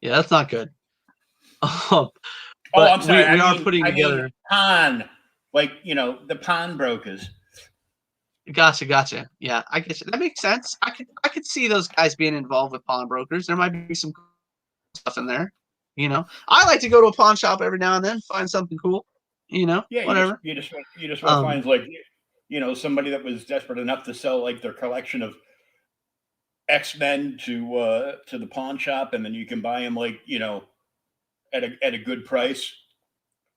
Yeah, that's not good. I'm sorry. We are putting together pawn, the pawnbrokers. Gotcha. Yeah, I guess that makes sense. I could see those guys being involved with pawnbrokers. There might be some cool stuff in there. I like to go to a pawn shop every now and then, find something cool. Yeah, whatever. You just want to find somebody that was desperate enough to sell their collection of X-Men to the pawn shop, and then you can buy them at a good price.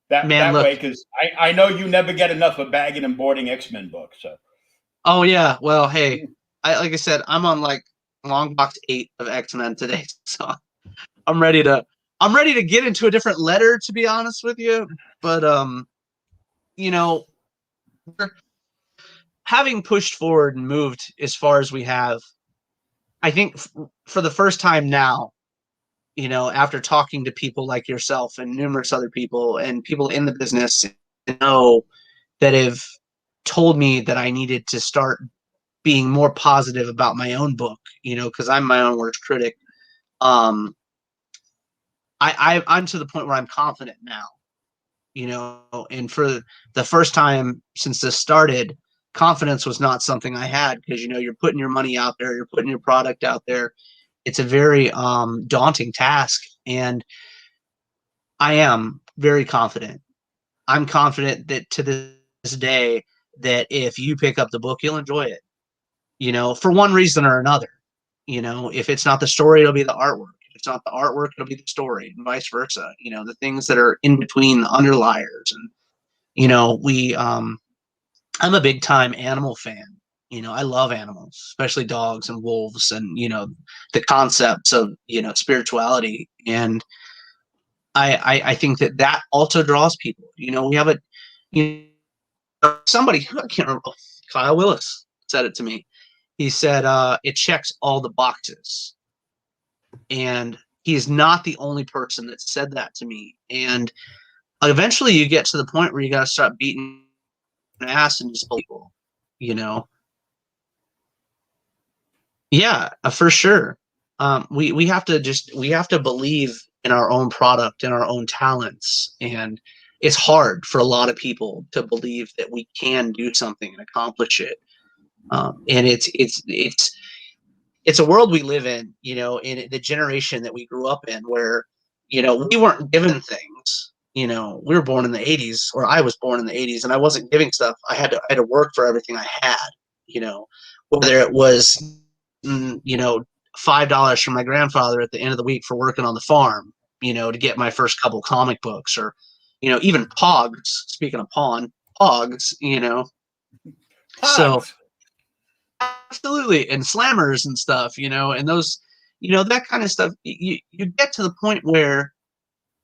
That way, because I know you never get enough of bagging and boarding X-Men books. So. Oh yeah, well, hey, like I said, I'm on long box 8 of X-Men today, so I'm ready to get into a different letter, to be honest with you. But having pushed forward and moved as far as we have, I think for the first time now, after talking to people like yourself and numerous other people and people in the business that have told me that I needed to start being more positive about my own book, because I'm my own worst critic. I'm to the point where I'm confident now, and for the first time since this started, confidence was not something I had, because you're putting your money out there, you're putting your product out there. It's a very daunting task, and I am very confident. I'm confident that to this day that if you pick up the book, you'll enjoy it. For one reason or another. If it's not the story, it'll be the artwork. If it's not the artwork, it'll be the story, and vice versa. The things that are in between, the underliers, and I'm a big time animal fan. You know, I love animals, especially dogs and wolves, and you know, the concepts of, you know, spirituality. And I think that that also draws people. You know, we have a, you know, somebody, I can't remember, Kyle Willis said it to me. He said it checks all the boxes, and he's not the only person that said that to me. And eventually, you get to the point where you got to start beating ass and just people, you know. Yeah, for sure. We have to believe in our own product and our own talents, and it's hard for a lot of people to believe that we can do something and accomplish it. And it's a world we live in, you know, in the generation that we grew up in, where, you know, we weren't given things. You know, we were born in the '80s, or I was born in the '80s, and I wasn't giving stuff. I had to work for everything I had. You know, whether it was, you know, $5 from my grandfather at the end of the week for working on the farm, you know, to get my first couple comic books, or, you know, even Pogs. Speaking of Pogs, you know, so Pogs. absolutely, and slammers and stuff, you know, and those, you know, that kind of stuff. You get to the point where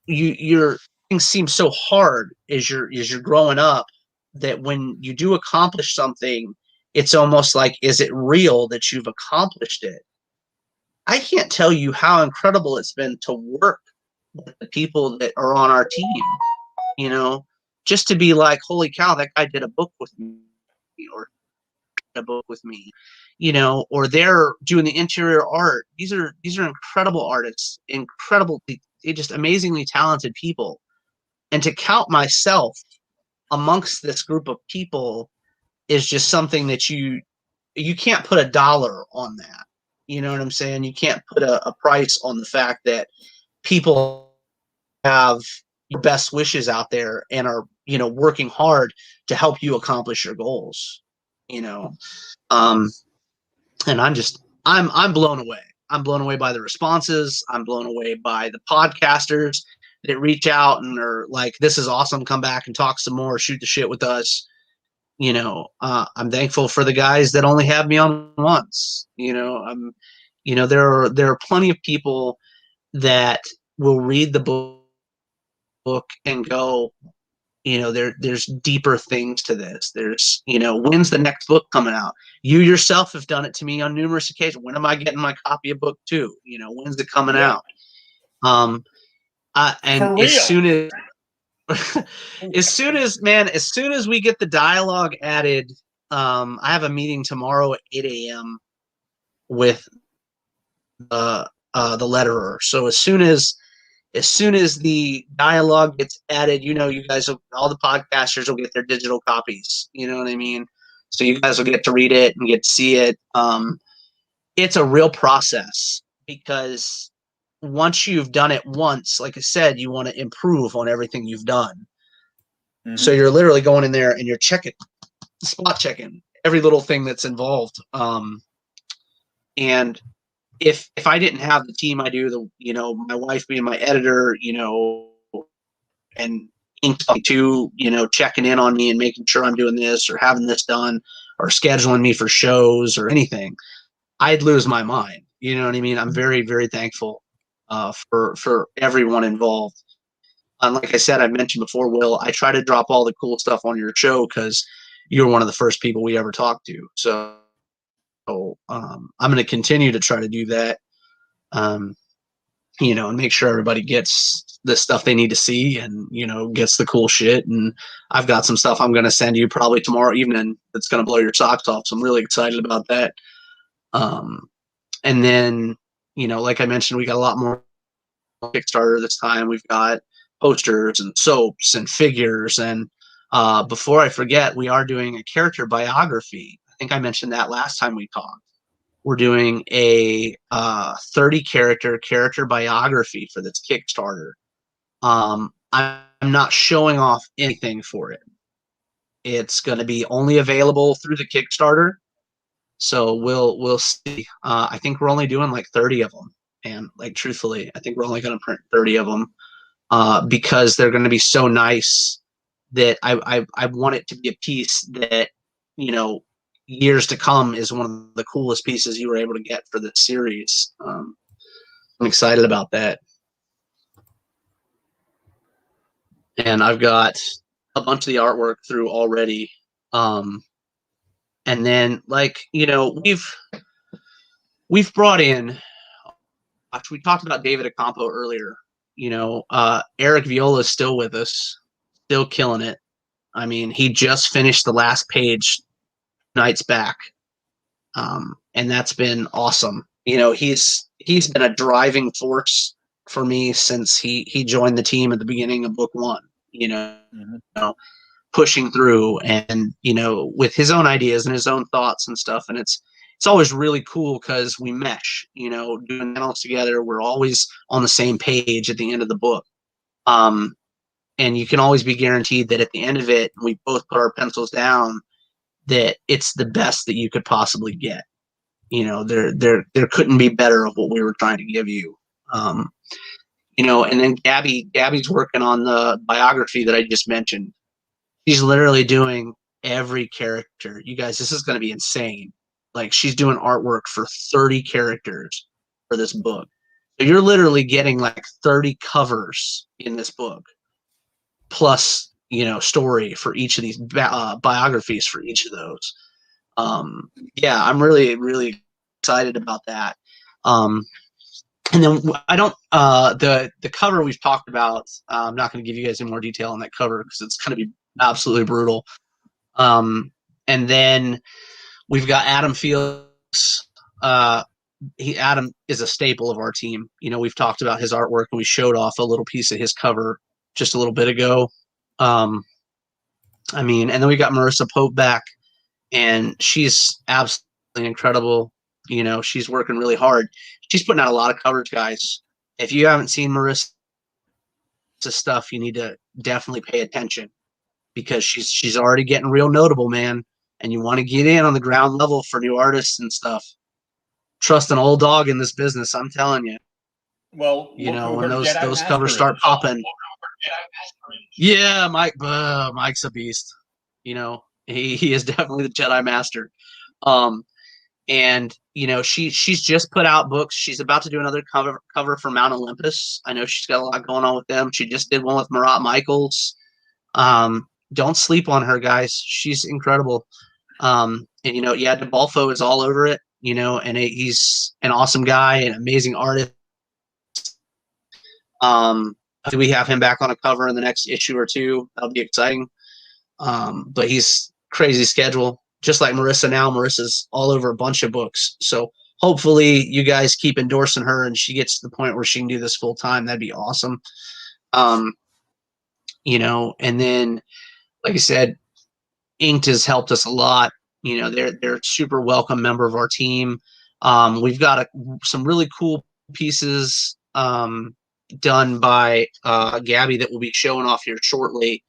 your things seem so hard as you're growing up, that when you do accomplish something, it's almost like, is it real that you've accomplished it? I can't tell you how incredible it's been to work with the people that are on our team, you know, just to be like, holy cow, that guy did a book with me, or a book with me, you know, or they're doing the interior art. These are incredible artists, they're just amazingly talented people. And to count myself amongst this group of people is just something that you can't put a dollar on that. You know what I'm saying? You can't put a price on the fact that people have your best wishes out there and are, you know, working hard to help you accomplish your goals, you know. um and I'm blown away. I'm blown away by the responses. I'm blown away by the podcasters that reach out and are like, this is awesome, come back and talk some more, shoot the shit with us. You know, I'm thankful for the guys that only have me on once. You know, you know, there are plenty of people that will read the book and go, you know, there's deeper things to this. There's, you know, when's the next book coming out? You yourself have done it to me on numerous occasions. When am I getting my copy of book 2? You know, when's it coming Yeah. out? And For as real. soon as as soon as we get the dialogue added, I have a meeting tomorrow at 8 a.m. with the letterer. So as soon as the dialogue gets added, you know, you guys will, all the podcasters will get their digital copies. You know what I mean? So you guys will get to read it and get to see it. It's a real process, because once you've done it once, like I said, you want to improve on everything you've done. Mm-hmm. So you're literally going in there and you're spot checking every little thing that's involved. And if I didn't have the team I do, the, you know, my wife being my editor, you know, and to, you know, checking in on me and making sure I'm doing this or having this done or scheduling me for shows or anything, I'd lose my mind. You know what I mean? I'm very, very thankful for everyone involved. And like I said, I mentioned before, Will, I try to drop all the cool stuff on your show because you're one of the first people we ever talked to. So I'm going to continue to try to do that, you know, and make sure everybody gets the stuff they need to see and, you know, gets the cool shit. And I've got some stuff I'm going to send you probably tomorrow evening that's going to blow your socks off. So I'm really excited about that. And then, you know, like I mentioned, we got a lot more Kickstarter this time. We've got posters and soaps and figures. And before I forget, we are doing a character biography. I think I mentioned that last time we talked. We're doing a 30 character biography for this Kickstarter. I'm not showing off anything for it. It's going to be only available through the Kickstarter. So we'll see. I think we're only doing like 30 of them. And like, truthfully, I think we're only going to print 30 of them because they're going to be so nice that I want it to be a piece that, you know, years to come is one of the coolest pieces you were able to get for this series. I'm excited about that. And I've got a bunch of the artwork through already. And then, like, you know, we've brought in, we talked about David Acampo earlier. You know, Eric Viola is still with us, still killing it. I mean, he just finished the last page nights back. And that's been awesome. You know, he's been a driving force for me since he joined the team at the beginning of book one, you know, pushing through and, you know, with his own ideas and his own thoughts and stuff. And it's always really cool because we mesh, you know, doing panels together. We're always on the same page at the end of the book. And you can always be guaranteed that at the end of it, we both put our pencils down, that it's the best that you could possibly get. You know, there couldn't be better of what we were trying to give you. You know, and then Gabby's working on the biography that I just mentioned. She's literally doing every character. You guys, this is going to be insane. Like, she's doing artwork for 30 characters for this book. So you're literally getting like 30 covers in this book, plus, you know, story for each of these biographies for each of those. Yeah, I'm really, really excited about that. And then I don't, the cover we've talked about, I'm not going to give you guys any more detail on that cover because it's going to be absolutely brutal. And then we've got Adam Fields. Adam is a staple of our team. You know, we've talked about his artwork and we showed off a little piece of his cover just a little bit ago. I mean, and then we got Marissa Pope back, and she's absolutely incredible. You know, she's working really hard. She's putting out a lot of covers, guys. If you haven't seen Marissa's stuff, you need to definitely pay attention because she's already getting real notable, man. And you want to get in on the ground level for new artists and stuff. Trust an old dog in this business, I'm telling you. Well, You look know, who when her those Jedi covers Master start is. popping. Yeah, Mike's a beast. You know, he is definitely the Jedi Master. And you know, she's just put out books. She's about to do another cover for Mount Olympus. I know she's got a lot going on with them. She just did one with Marat Michaels. Don't sleep on her, guys. She's incredible. And you know, yeah, DeBalfo is all over it. You know, and he's an awesome guy, an amazing artist. We have him back on a cover in the next issue or two. That'll be exciting. But he's crazy schedule, just like Marissa now. Marissa's all over a bunch of books. So hopefully you guys keep endorsing her and she gets to the point where she can do this full time. That'd be awesome. You know, and then, like I said, Inked has helped us a lot. You know, they're a super welcome member of our team. We've got some really cool pieces done by Gabby that will be showing off here shortly.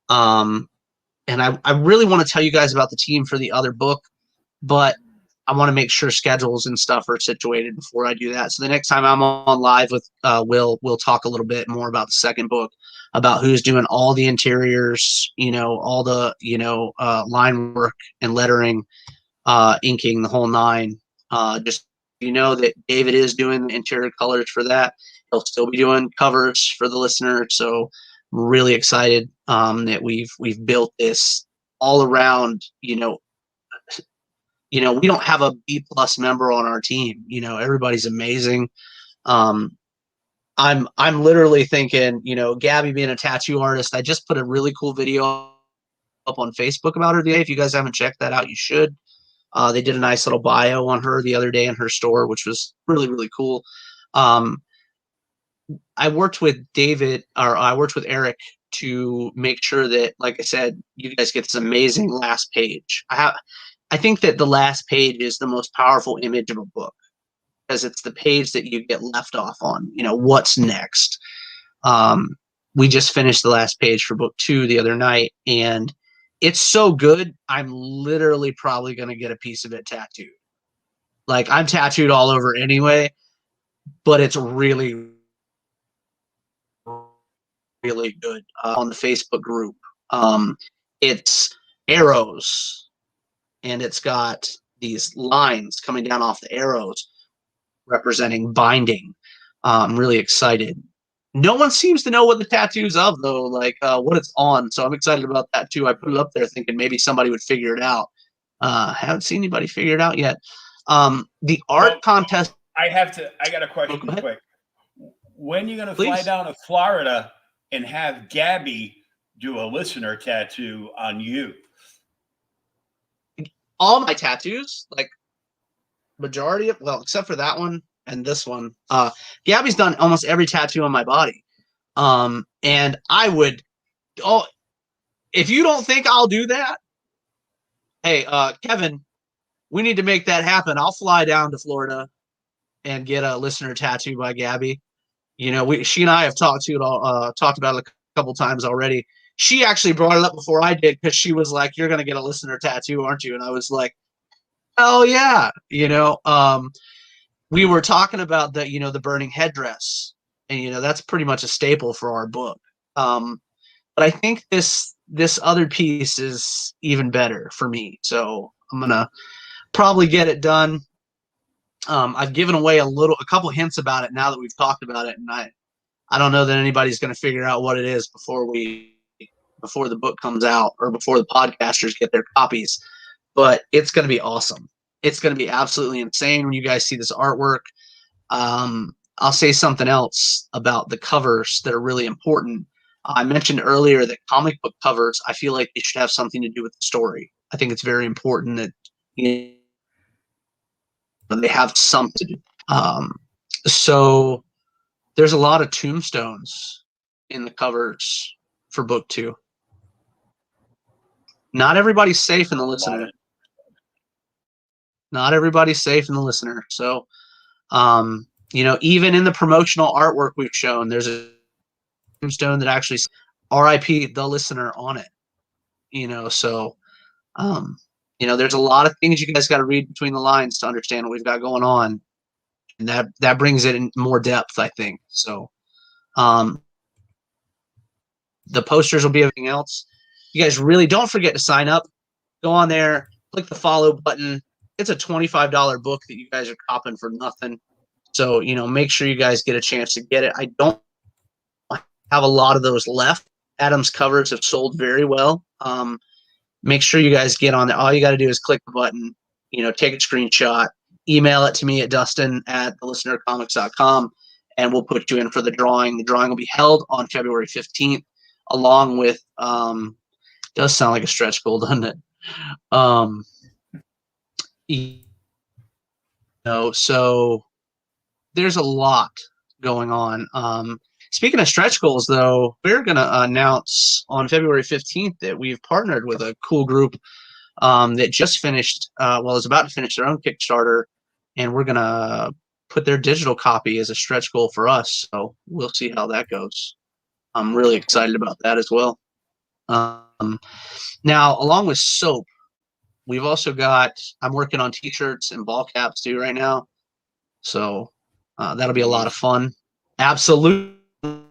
And I really want to tell you guys about the team for the other book, but I want to make sure schedules and stuff are situated before I do that. So the next time I'm on live with Will, we'll talk a little bit more about the second book, about who's doing all the interiors, you know, all the, you know, line work and lettering, inking, the whole nine. Just, you know, that David is doing the interior colors for that. He'll still be doing covers for the listener. So I'm really excited that we've built this all around, you know, we don't have a B+ member on our team. You know, everybody's amazing. I'm literally thinking, you know, Gabby being a tattoo artist, I just put a really cool video up on Facebook about her today. If you guys haven't checked that out, you should. They did a nice little bio on her the other day in her store, which was really, really cool. I worked with Eric to make sure that, like I said, you guys get this amazing last page. I think that the last page is the most powerful image of a book because it's the page that you get left off on. You know, what's next? We just finished the last page for book 2 the other night, and it's so good. I'm literally probably going to get a piece of it tattooed. Like, I'm tattooed all over anyway, but it's really, really good on the Facebook group. It's arrows, and it's got these lines coming down off the arrows representing binding. I'm really excited. No one seems to know what the tattoo's of, though, like what it's on. So I'm excited about that too. I put it up there thinking maybe somebody would figure it out. Haven't seen anybody figure it out yet. The art contest. I got a question quick. When are you going to fly down to Florida and have Gabby do a listener tattoo on you? All my tattoos, like majority of, well, except for that one and this one. Gabby's done almost every tattoo on my body. And I would, if you don't think I'll do that, hey, Kevin, we need to make that happen. I'll fly down to Florida and get a listener tattoo by Gabby. You know, she and I have talked about it a couple times already. She actually brought it up before I did because she was like, "You're gonna get a listener tattoo, aren't you?" And I was like, "Oh yeah." You know, we were talking about the burning headdress, and that's pretty much a staple for our book. But I think this other piece is even better for me, so I'm gonna probably get it done. I've given away a couple hints about it now that we've talked about it, and I don't know that anybody's going to figure out what it is before the book comes out or before the podcasters get their copies. But it's going to be awesome. It's going to be absolutely insane when you guys see this artwork. I'll say something else about the covers that are really important. I mentioned earlier that comic book covers, I feel like they should have something to do with the story. I think it's very important that they have something to do. So there's a lot of tombstones in the covers for book 2. Not everybody's safe in the listener. Not everybody's safe in the listener. So, even in the promotional artwork we've shown, there's a tombstone that actually says R.I.P. the listener on it. So, there's a lot of things you guys got to read between the lines to understand what we've got going on. And that brings it in more depth, I think. So, the posters will be everything else. You guys really don't forget to sign up. Go on there, click the follow button. It's a $25 book that you guys are copping for nothing. So, make sure you guys get a chance to get it. I don't have a lot of those left. Adam's covers have sold very well. Make sure you guys get on there. All you got to do is click the button, take a screenshot, email it to me at dustin@thelistenercomics.com, and we'll put you in for the drawing. The drawing will be held on February 15th, along with, does sound like a stretch goal, doesn't it? So there's a lot going on. Speaking of stretch goals, though, we're going to announce on February 15th that we've partnered with a cool group that just finished, is about to finish their own Kickstarter, and we're going to put their digital copy as a stretch goal for us. So we'll see how that goes. I'm really excited about that as well. Now, along with soap, we've also I'm working on t-shirts and ball caps too right now. So that'll be a lot of fun. Absolutely.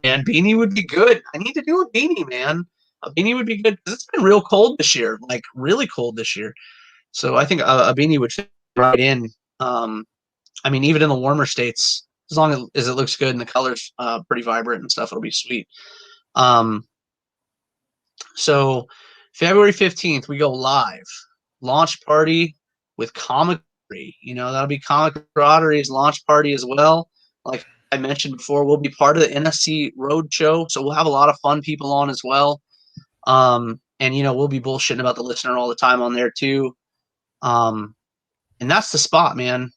And beanie would be good. I need to do a beanie, man. A beanie would be good because it's been real cold this year, like really cold this year. So I think a beanie would fit right in. Even in the warmer states, as long as it looks good and the color's pretty vibrant and stuff, it'll be sweet. So February 15th, we go live. Launch party with Comic. That'll be Comic Camaraderie's launch party as well. Like I mentioned before, we'll be part of the NSC Roadshow, so we'll have a lot of fun people on as well. And we'll be bullshitting about the listener all the time on there too. And that's the spot, man.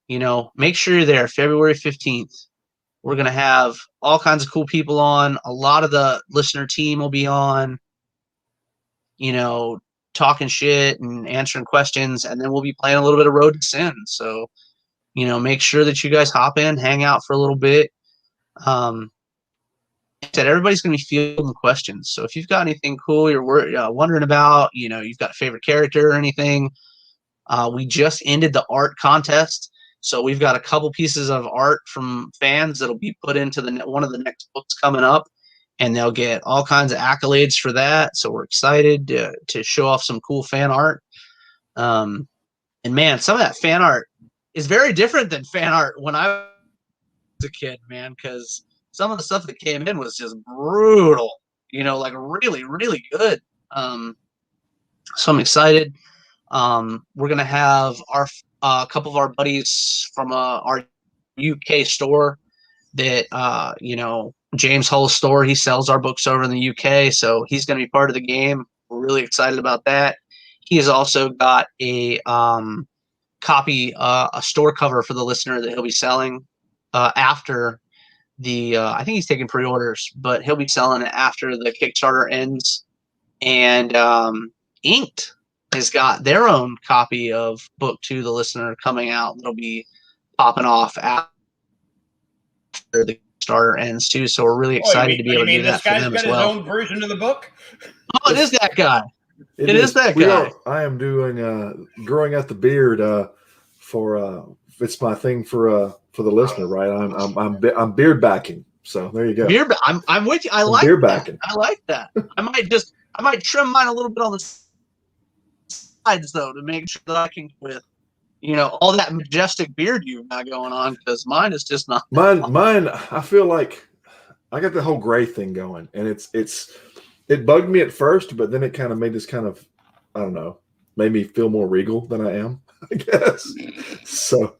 Make sure you're there February 15th. We're going to have all kinds of cool people on. A lot of the listener team will be on, talking shit and answering questions. And then we'll be playing a little bit of Road to Sin. So, make sure that you guys hop in, hang out for a little bit. Said everybody's going to be fielding questions. So if you've got anything cool you're wondering about, you've got a favorite character or anything, we just ended the art contest. So we've got a couple pieces of art from fans that'll be put into one of the next books coming up, and they'll get all kinds of accolades for that. So we're excited to show off some cool fan art. And man, some of that fan art is very different than fan art when I was a kid, man, because some of the stuff that came in was just brutal, like really, really good. So I'm excited. We're going to have a couple of our buddies from our UK store that, James Hull's store, he sells our books over in the UK. So he's going to be part of the game. We're really excited about that. He has also got a copy, a store cover for the listener that he'll be selling after the, I think he's taking pre-orders, but he'll be selling it after the Kickstarter ends. And Inked has got their own copy of book 2, The Listener, coming out. That'll be popping off after the Kickstarter ends too. So we're really excited to be able to do that for them as well. This guy's got his own version of the book? Oh, it is that guy. It is that guy. I am doing growing out the beard for it's my thing for the listener, right? I'm beard backing. So there you go. I'm with you. I like beard that. backing. I like that. I might trim mine a little bit on the sides though to make sure that I can with all that majestic beard you've got going on, because mine is just not mine. I feel like I got the whole gray thing going, and it bugged me at first, but then it kind of made this kind of, I don't know, made me feel more regal than I am, I guess. So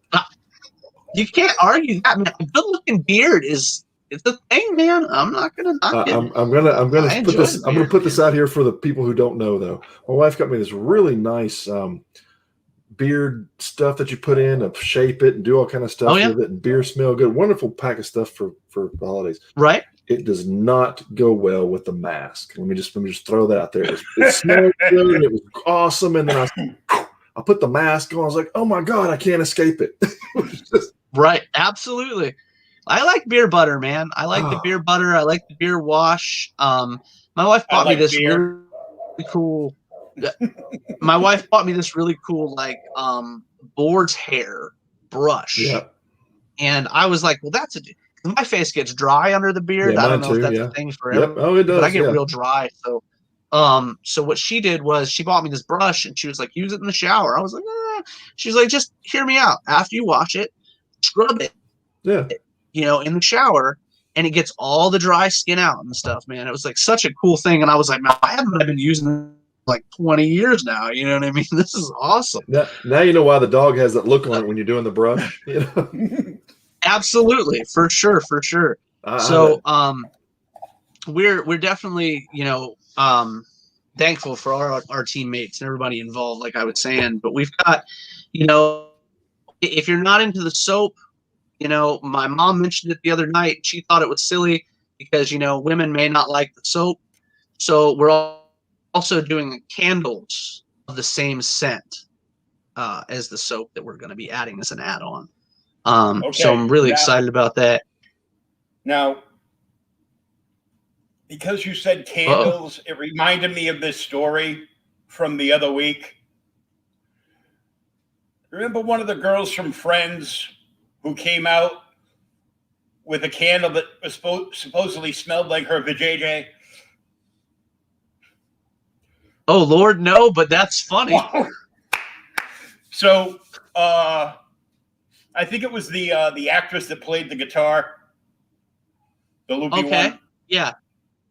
you can't argue that, man. A good-looking beard it's a thing, man. I'm not gonna knock it. I'm gonna put this out here for the people who don't know though. My wife got me this really nice beard stuff that you put in to shape it and do all kind of stuff with it, and beard smell good. Wonderful pack of stuff for the holidays. Right. It does not go well with the mask. Let me just throw that out there. It smelled good and it was awesome. And then I put the mask on. I was like, oh my God, I can't escape it. Right. Absolutely. I like beer butter, man. I like the beer butter. I like the beer wash. My wife bought me this really cool. My wife bought me this really cool, boar's hair brush. Yeah. And I was like, well, my face gets dry under the beard. Yeah, I don't know if that's a thing for everyone. Oh, it does. But I get real dry. So, so what she did was she bought me this brush and she was like, use it in the shower. I was like, She's like, just hear me out. After you wash it, scrub it. Yeah. In the shower, and it gets all the dry skin out and stuff, man. It was like such a cool thing. And I was like, man, I haven't been using it like 20 years now. You know what I mean? This is awesome. Now you know why the dog has that look on it when you're doing the brush. Absolutely, for sure. So we're definitely thankful for our teammates and everybody involved, like I was saying. But we've got, if you're not into the soap, my mom mentioned it the other night. She thought it was silly because women may not like the soap. So we're also doing candles of the same scent as the soap that we're going to be adding as an add-on. So I'm really excited about that. Now, because you said candles, it reminded me of this story from the other week. Remember one of the girls from Friends who came out with a candle that was supposedly smelled like her vajayjay? Oh, Lord, no, but that's funny. So, I think it was the actress that played the guitar, the loopy one. Yeah,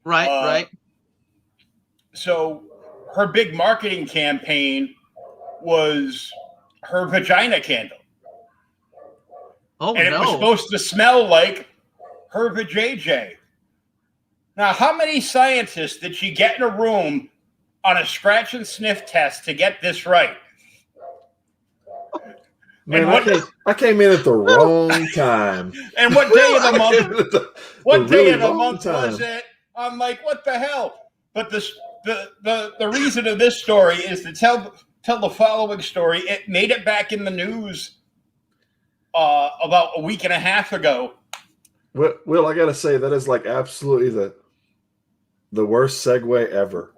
right. So her big marketing campaign was her vagina candle. Oh, and it was supposed to smell like her vajayjay. Now, how many scientists did she get in a room on a scratch and sniff test to get this right? Man, I came in at the wrong time. And what day of the month? What day of the month was it? I'm like, what the hell? But the reason of this story is to tell the following story. It made it back in the news about a week and a half ago. Will, I gotta say that is like absolutely the worst segue ever.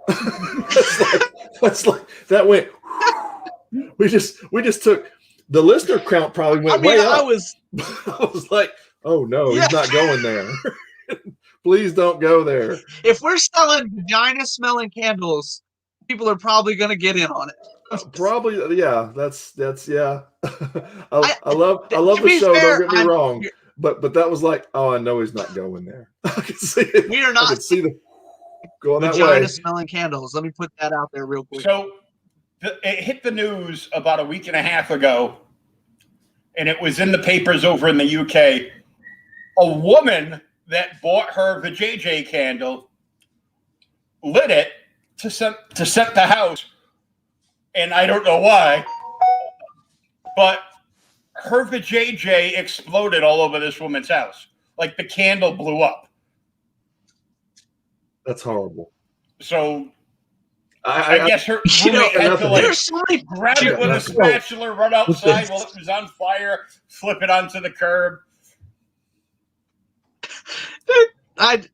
that's like that went. We just took. The listener count probably went way up. I was like, oh no, he's not going there. Please don't go there. If we're selling vagina smelling candles, people are probably going to get in on it. Probably, yeah. That's yeah. I love To the be show. fair, Don't get me wrong, but that was like, oh, I know he's not going there. I can see it. we are I not can see the going that vagina way. smelling candles. Let me put that out there real quick. So it hit the news about a week and a half ago, and it was in the papers over in the UK. A woman that bought her vajayjay candle lit it to set the house, and I don't know why, but her vajayjay exploded all over this woman's house. Like the candle blew up. That's horrible. So I guess her roommate had to there's so many grab it with a spatula, run outside while it was on fire, flip it onto the curb. I did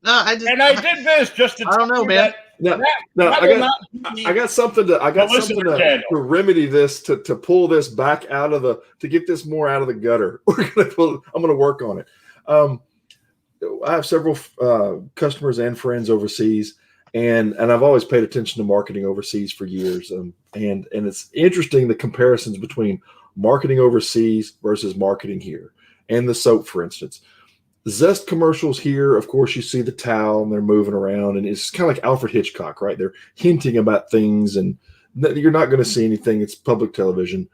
this just to. I don't know, man. I got something to remedy this, to pull this back out of to get this more out of the gutter. I'm gonna work on it. I have several customers and friends overseas, and I've always paid attention to marketing overseas for years. And it's interesting, the comparisons between marketing overseas versus marketing here. And the soap, for instance. Zest commercials here, of course, you see the towel and they're moving around, and it's kind of like Alfred Hitchcock, right? They're hinting about things, and you're not going to see anything. It's public television.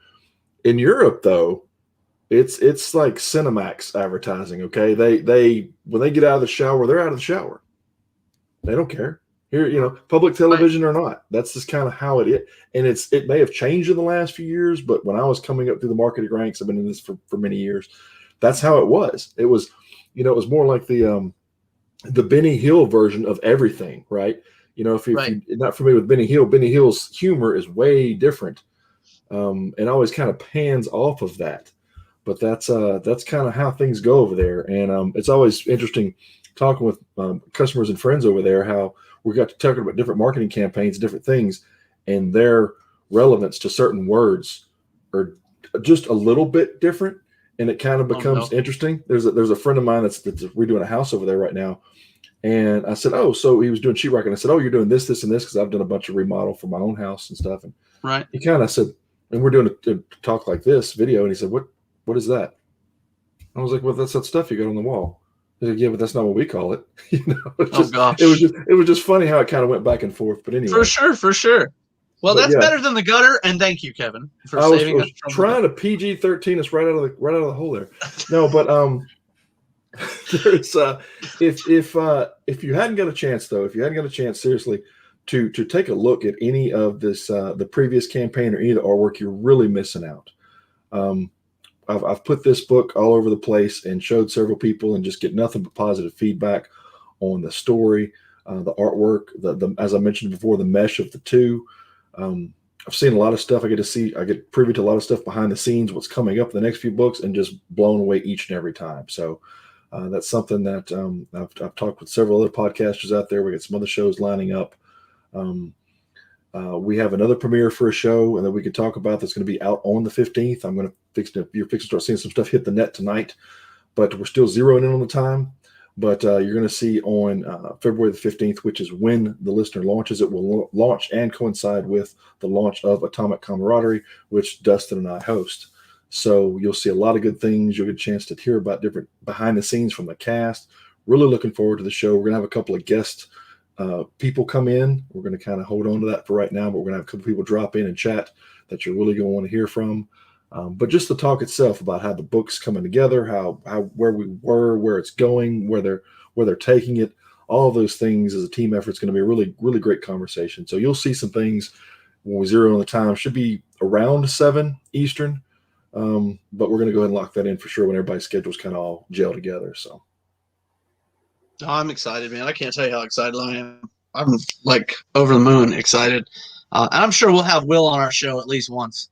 In Europe, though, it's like Cinemax advertising. Okay, they when they get out of the shower, they're out of the shower. They don't care. Here, public television or not, that's just kind of how it is. And it may have changed in the last few years, but when I was coming up through the marketing ranks, I've been in this for many years. That's how it was. It was. It was more like the Benny Hill version of everything, right? If you're not familiar with Benny Hill's humor is way different, and always kind of pans off of that. But that's kind of how things go over there, and it's always interesting talking with customers and friends over there how we got to talking about different marketing campaigns, different things, and their relevance to certain words are just a little bit different. And it kind of becomes interesting. There's a friend of mine that's redoing a house over there right now. And I said, oh, so he was doing sheetrock. And I said, oh, you're doing this, and this, because I've done a bunch of remodel for my own house and stuff. And he kind of said, and we're doing a talk like this video. And he said, what is that? I was like, well, that's that stuff you got on the wall. He said, yeah, but that's not what we call it. It was just funny how it kind of went back and forth. But anyway. For sure. Well, that's better than the gutter, and thank you, Kevin, for saving us. I was trying to PG-13 us right out of the hole there. No, but there's if you hadn't got a chance, seriously, to take a look at any of this the previous campaign or any of the artwork, you're really missing out. I've put this book all over the place and showed several people, and just get nothing but positive feedback on the story, the artwork, the as I mentioned before, the mesh of the two. I've seen a lot of stuff. I get privy to a lot of stuff behind the scenes, what's coming up in the next few books, and just blown away each and every time. So that's something that I've talked with several other podcasters out there. We got some other shows lining up. We have another premiere for a show and that we could talk about that's going to be out on the 15th. You're fixing to start seeing some stuff hit the net tonight, but we're still zeroing in on the time. But you're going to see on February the 15th, which is when the listener launches. It will launch and coincide with the launch of Atomic Camaraderie, which Dustin and I host. So you'll see a lot of good things. You'll get a chance to hear about different behind the scenes from the cast. Really looking forward to the show. We're going to have a couple of guest people come in. We're going to kind of hold on to that for right now, but we're going to have a couple people drop in and chat that you're really going to want to hear from. But just the talk itself about how the book's coming together, how where we were, where it's going, where they're taking it, all of those things as a team effort is going to be a really, really great conversation. So you'll see some things when we zero on the time. Should be around 7 Eastern, but we're going to go ahead and lock that in for sure when everybody's schedules kind of all gel together. So I'm excited, man. I can't tell you how excited I am. I'm like over the moon excited. And I'm sure we'll have Will on our show at least once.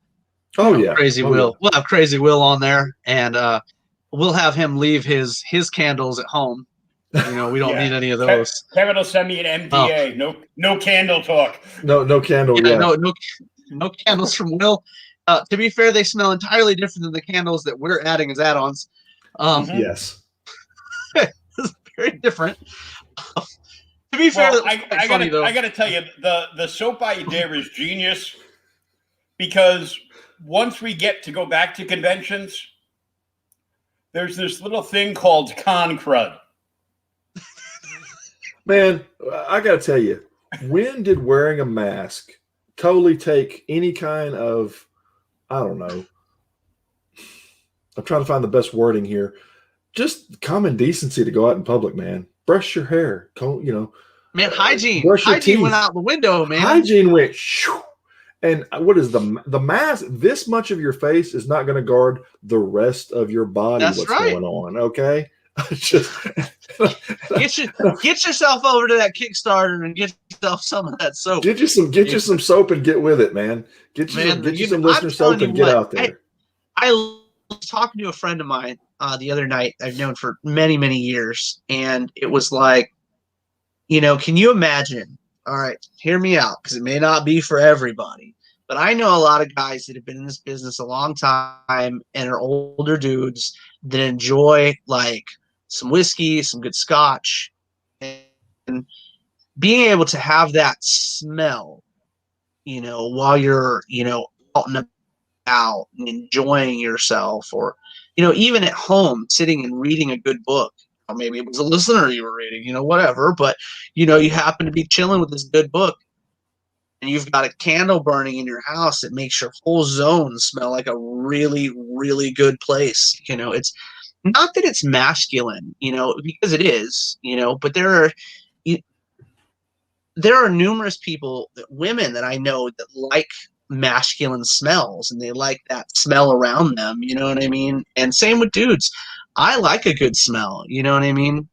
Oh yeah, Crazy Will. Yeah. We'll have Crazy Will on there, and we'll have him leave his candles at home. We don't need any of those. Kevin will send me an MDA. Oh. No candle talk. No candle. Yeah. No candles from Will. To be fair, they smell entirely different than the candles that we're adding as add-ons. Yes. It's very different. To be fair, I got to tell you, the soap idea is genius. because once we get to go back to conventions, there's this little thing called con crud. Man, I got to tell you, when did wearing a mask totally take any kind of, I don't know, I'm trying to find the best wording here, just common decency to go out in public, man. Brush your hair, Man, hygiene. Brush your Hygiene teeth. went out the window, man. Hygiene went shoo. And what is the mask? This much of your face is not going to guard the rest of your body. That's what's right. going on? Okay, just get yourself over to that Kickstarter and get yourself some of that soap. Get you some soap and get with it, man. Get you some listener soap and get out there. I was talking to a friend of mine the other night I've known for many, many years, and it was like, can you imagine? All right, hear me out, because it may not be for everybody, but I know a lot of guys that have been in this business a long time and are older dudes that enjoy like some whiskey, some good scotch, and being able to have that smell, while you're, out and about and enjoying yourself, or, even at home sitting and reading a good book. Or maybe it was a listener you were reading, whatever, but, you happen to be chilling with this good book and you've got a candle burning in your house that makes your whole zone smell like a really, really good place. It's not that it's masculine, because it is, but there are numerous people, women that I know that like masculine smells, and they like that smell around them. You know what I mean? And same with dudes. I like a good smell. You know what I mean?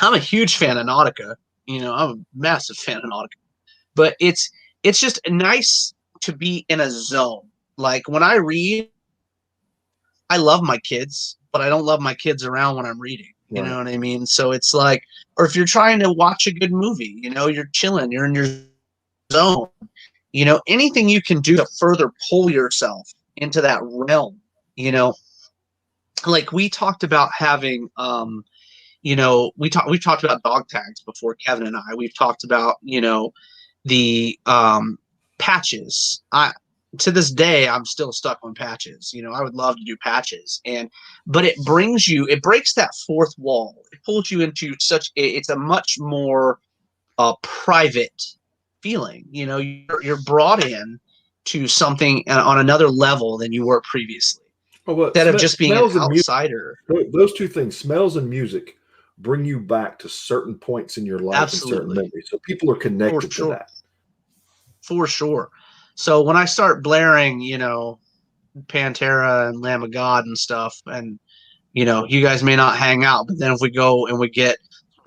I'm a huge fan of Nautica. I'm a massive fan of Nautica. But it's just nice to be in a zone. Like when I read, I love my kids, but I don't love my kids around when I'm reading. You know what I mean? So it's like, or if you're trying to watch a good movie, you're chilling, you're in your zone. Anything you can do to further pull yourself into that realm, like we talked about having, we've talked about dog tags before, Kevin and I. We've talked about, the patches. To this day, I'm still stuck on patches. I would love to do patches, but it breaks that fourth wall. It pulls you into it's a much more private feeling. You're brought in to something on another level than you were previously. Instead of just being an outsider. Those two things, smells and music, bring you back to certain points in your life. Absolutely. And certain memories. So people are connected to that. For sure. So when I start blaring, Pantera and Lamb of God and stuff, and, you guys may not hang out, but then if we go and we get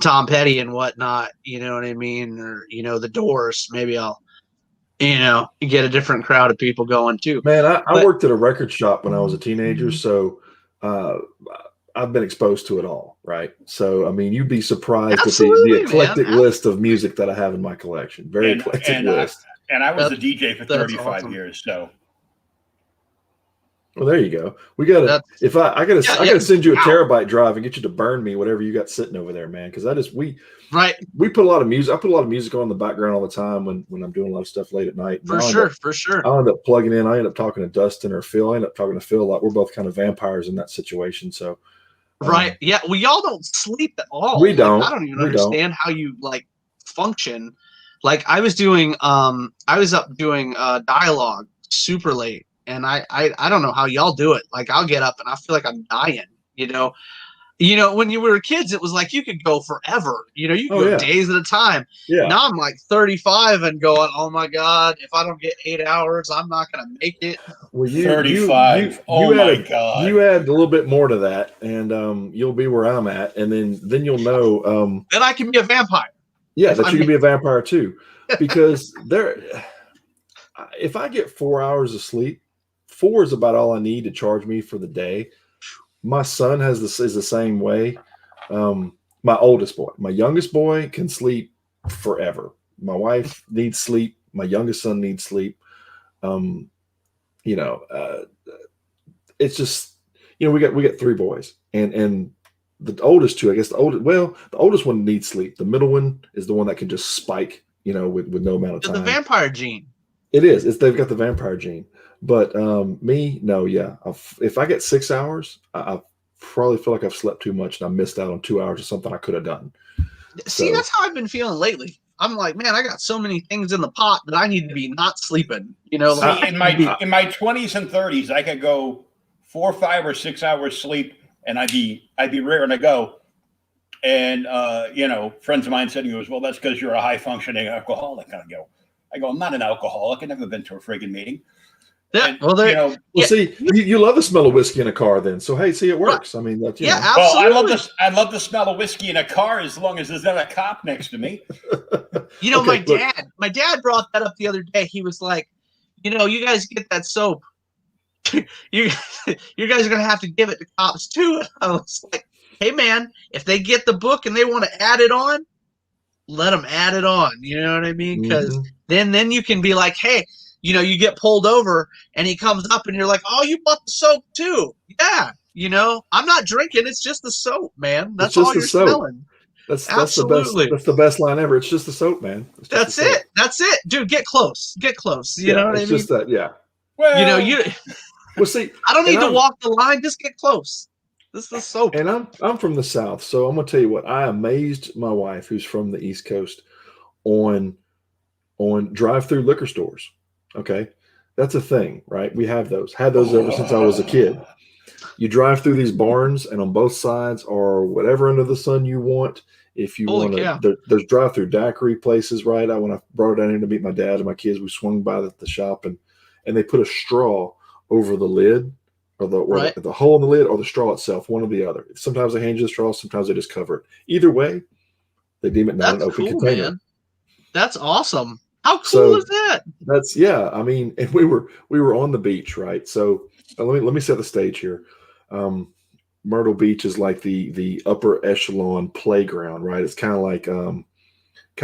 Tom Petty and whatnot, you know what I mean? Or, the Doors, maybe I'll, get a different crowd of people going too. Man, I worked at a record shop when I was a teenager, so I've been exposed to it all, right? So, I mean, you'd be surprised at the eclectic list of music that I have in my collection. Very eclectic list. And I was a DJ for 35 years, so. Well, there you go. We gotta. I gotta send you a terabyte drive and get you to burn me whatever you got sitting over there, man. Because we put a lot of music. I put a lot of music on in the background all the time when I'm doing a lot of stuff late at night. For sure. I end up plugging in. I end up talking to Dustin or Phil. I end up talking to Phil a lot. We're both kind of vampires in that situation. So. Right. Yeah. Well, y'all don't sleep at all. We don't. I don't even understand how you function. Like I was up doing dialogue super late. And I don't know how y'all do it. Like I'll get up and I feel like I'm dying, when you were kids, it was like you could go forever, you could go days at a time. Yeah. Now I'm like 35 and going, oh my God, if I don't get 8 hours, I'm not going to make it. Well, 35. God. You add a little bit more to that and you'll be where I'm at. And then you'll know. Then I can be a vampire. Yeah, that you can be a vampire too. Because if I get 4 hours of sleep, 4 is about all I need to charge me for the day. My son is the same way. My oldest boy, my youngest boy can sleep forever. My wife needs sleep. My youngest son needs sleep. It's just, we got 3 boys and the oldest 2, I guess the oldest one needs sleep. The middle one is the one that can just spike, with no amount of time. The vampire gene. It is. They've got the vampire gene. But me, no, yeah. If I get 6 hours, I probably feel like I've slept too much and I missed out on 2 hours of something I could have done. See, So that's how I've been feeling lately. I'm like, man, I got so many things in the pot that I need to be not sleeping. See, in my I- 20s and 30s, I could go 4, 5, or 6 hours sleep, and I'd be raring to go. And friends of mine said to me, "Well, that's because you're a high functioning alcoholic." And I go, I'm not an alcoholic. I've never been to a friggin' meeting. Yeah, And, well, well, yeah, see, you love the smell of whiskey in a car, then. So hey, see, it works. I mean, that's yeah, know. well, absolutely. I love the smell of whiskey in a car as long as there's not a cop next to me. Okay, my dad brought that up the other day. He was like, you guys get that soap. you guys are gonna have to give it to cops too. And I was like, hey man, if they get the book and they want to add it on, let them add it on. You know what I mean? Because Mhm. then you can be like, hey, you get pulled over and he comes up and you're like, oh, you bought the soap too? Yeah. I'm not drinking. It's just the soap, man. It's That's just all the you're soap. smelling. That's Absolutely. the best line ever. It's just the soap, man. It's just the That's soap. it. That's it, dude. Get close. Get close. You Yeah, know what I it's mean? just that. Yeah. Well, You. Well, see, I don't and need to walk the line. Just get close. This is the soap. I'm from the South, so I'm gonna tell you what. I amazed my wife, who's from the East Coast, on drive-through liquor stores. Okay, that's a thing, right? We have those. Had those ever since I was a kid. You drive through these barns, and on both sides are whatever under the sun you want. If you Holy want cow. to, there's drive-through daiquiri places, right? When I brought her down here to meet my dad and my kids, we swung by the shop, and they put a straw over the lid, or Right. the hole in the lid, or the straw itself, one or the other. Sometimes they hand you the straw, sometimes they just cover it. Either way, they deem it not an That's open cool, container. man. That's awesome. How cool So is that? that's I mean, and we were on the beach, right? So let me set the stage here. Myrtle Beach is like the upper echelon playground, right? It's kind of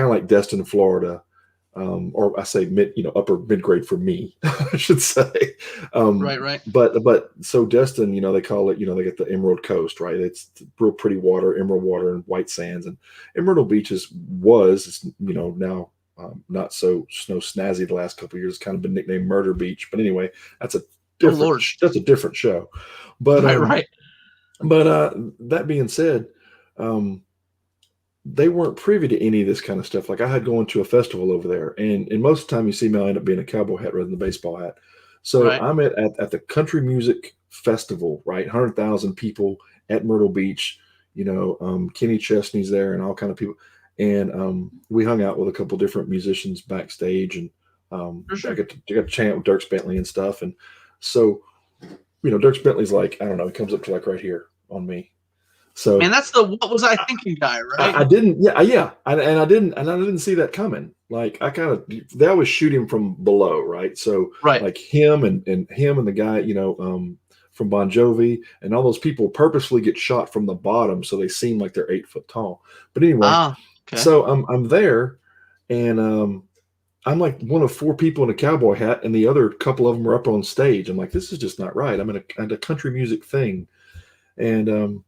like Destin, Florida, or I say upper mid grade for me, I should say. Right. But so Destin, they call it, they get the Emerald Coast, right? It's real pretty water, emerald water, and white sands, and Myrtle Beach was now. Not so snow snazzy the last couple of years. It's kind of been nicknamed Murder Beach, but anyway, that's a Oh Lord. that's a different show. But Right. But that being said, they weren't privy to any of this kind of stuff. Like I had gone to a festival over there, and most of the time you see me, I'll end up being a cowboy hat rather than a baseball hat. So Right. I'm at the country music festival, right? 100,000 people at Myrtle Beach. Kenny Chesney's there and all kind of people. And we hung out with a couple different musicians backstage, and For sure. I got to chant with Dirk Bentley and stuff. And so, Dirk Bentley's like, I don't know, he comes up to like right here on me. So, Man, that's the what was I thinking guy, right? I didn't, and I didn't see that coming. Like they always shoot him from below, right? So, Right. like him and the guy, from Bon Jovi, and all those people purposefully get shot from the bottom, so they seem like they're 8 foot tall. But anyway, Okay. so I'm there, and I'm like one of 4 people in a cowboy hat, and the other couple of them are up on stage. I'm like, this is just not right. I'm at a country music thing, and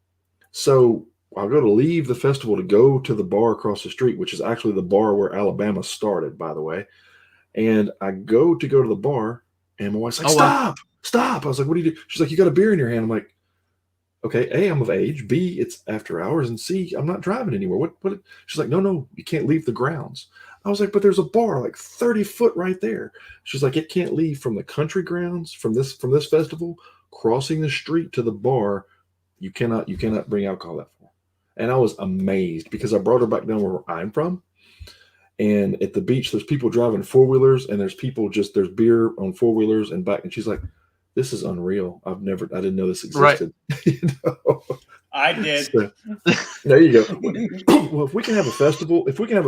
so I'll go to leave the festival to go to the bar across the street, which is actually the bar where Alabama started, by the way. And I go to the bar, and my wife's like, stop. I was like, what do you do? She's like, you got a beer in your hand. I'm like, okay, A, I'm of age. B, it's after hours. And C, I'm not driving anymore. What? She's like, no, you can't leave the grounds. I was like, but there's a bar like 30 foot right there. She's like, it can't leave from the country grounds from this festival, crossing the street to the bar. You cannot bring alcohol that far. And I was amazed because I brought her back down where I'm from. And at the beach, there's people driving 4-wheelers, and there's beer on 4-wheelers and back. And she's like, this is unreal. I didn't know this existed. Right. I did. So, there you go. Well, if we can have a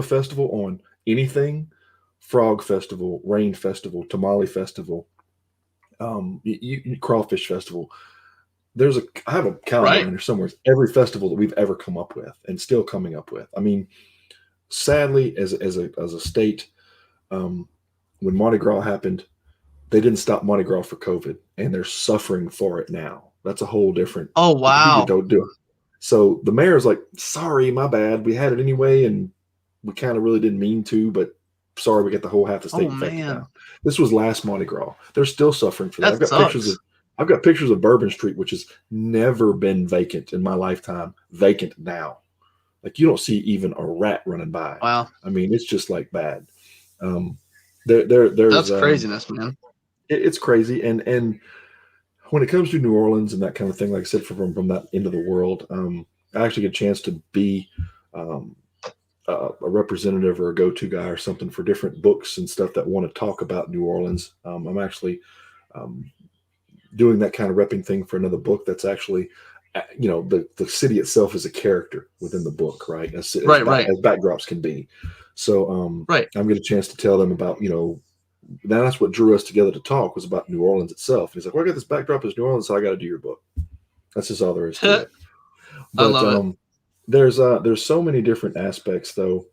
festival on anything, Frog Festival, Rain Festival, Tamale Festival, Crawfish Festival, I have a calendar in there somewhere. Every festival that we've ever come up with and still coming up with. I mean, sadly, as a state, when Mardi Gras happened, they didn't stop Mardi Gras for COVID, and they're suffering for it now. That's a whole different. Oh wow! Don't do it. So the mayor's like, "Sorry, my bad. We had it anyway, and we kind of really didn't mean to, but sorry, we got the whole half the state Oh, infected man. now. This was last Mardi Gras. They're still suffering for that. That sucks. I've got pictures of Bourbon Street, which has never been vacant in my lifetime. Vacant now. Like you don't see even a rat running by. Wow. I mean, it's just like bad. There's That's craziness, man. It's crazy. And when it comes to New Orleans and that kind of thing, like I said, from that end of the world, I actually get a chance to be a representative or a go-to guy or something for different books and stuff that want to talk about New Orleans. I'm actually doing that kind of repping thing for another book that's actually, the city itself is a character within the book, right? As backdrops can be. So right. I'm getting a chance to tell them about, that's what drew us together to talk was about New Orleans itself. He's like, well, I got this backdrop as New Orleans, so I got to do your book. That's just all there is to it. But, I love it. There's so many different aspects though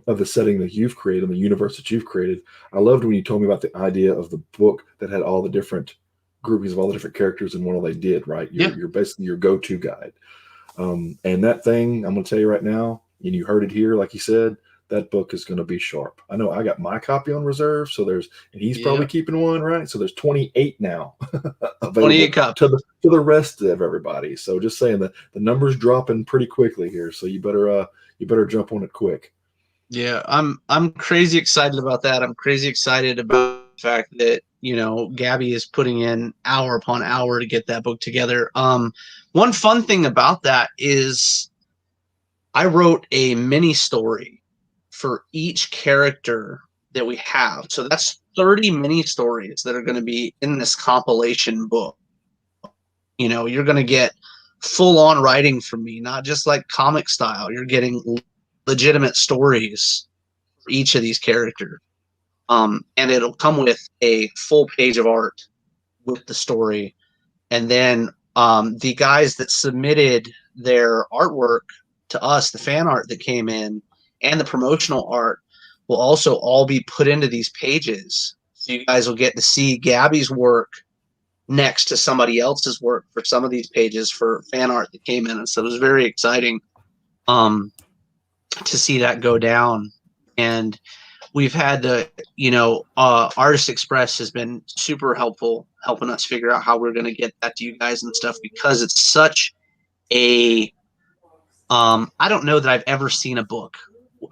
of the setting that you've created and the universe that you've created. I loved when you told me about the idea of the book that had all the different groupings of all the different characters and what all they did, right? You're basically your go-to guide. And that thing, I'm going to tell you right now, and you heard it here, like you said, that book is going to be sharp. I know I got my copy on reserve, and he's probably keeping one, right? So there's 28 now available 28 copies to the rest of everybody. So just saying that the number's dropping pretty quickly here, so you better jump on it quick. Yeah, I'm crazy excited about that. I'm crazy excited about the fact that Gabby is putting in hour upon hour to get that book together. One fun thing about that is I wrote a mini story for each character that we have. So that's 30 mini stories that are going to be in this compilation book. You're going to get full on writing from me, not just like comic style. You're getting legitimate stories for each of these characters. And it'll come with a full page of art with the story. And then the guys that submitted their artwork to us, the fan art that came in, and the promotional art will also all be put into these pages. So you guys will get to see Gabby's work next to somebody else's work for some of these pages for fan art that came in. And so it was very exciting to see that go down. And we've had Artist Express has been super helpful, helping us figure out how we're going to get that to you guys and stuff, because it's such a, I don't know that I've ever seen a book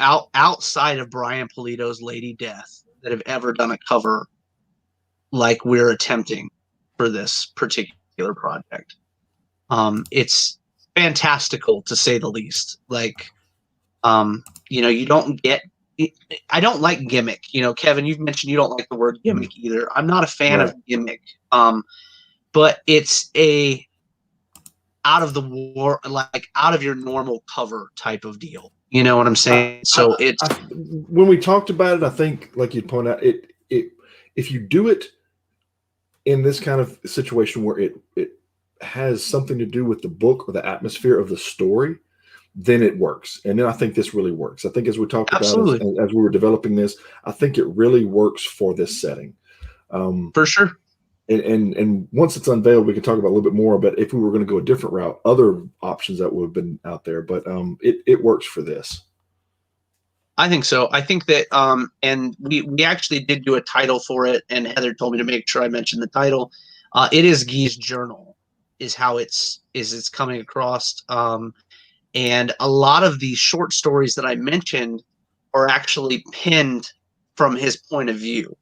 outside of Brian Polito's Lady Death that have ever done a cover like we're attempting for this particular project. It's fantastical to say the least. Like, you don't get, I don't like gimmick. Kevin, you've mentioned you don't like the word gimmick either. I'm not a fan of gimmick. But it's a out of your normal cover type of deal. You know what I'm saying? So when we talked about it, I think, like you'd point out, if you do it in this kind of situation where it has something to do with the book or the atmosphere of the story, then it works. And then I think this really works. I think as we talked about, as we were developing this, I think it really works for this setting. For sure. And once it's unveiled, we can talk about a little bit more. But if we were going to go a different route, other options that would have been out there. But it works for this. I think so. I think that, and we actually did do a title for it, and Heather told me to make sure I mentioned the title. It is Guy's Journal, is how it's coming across. And a lot of the short stories that I mentioned are actually pinned from his point of view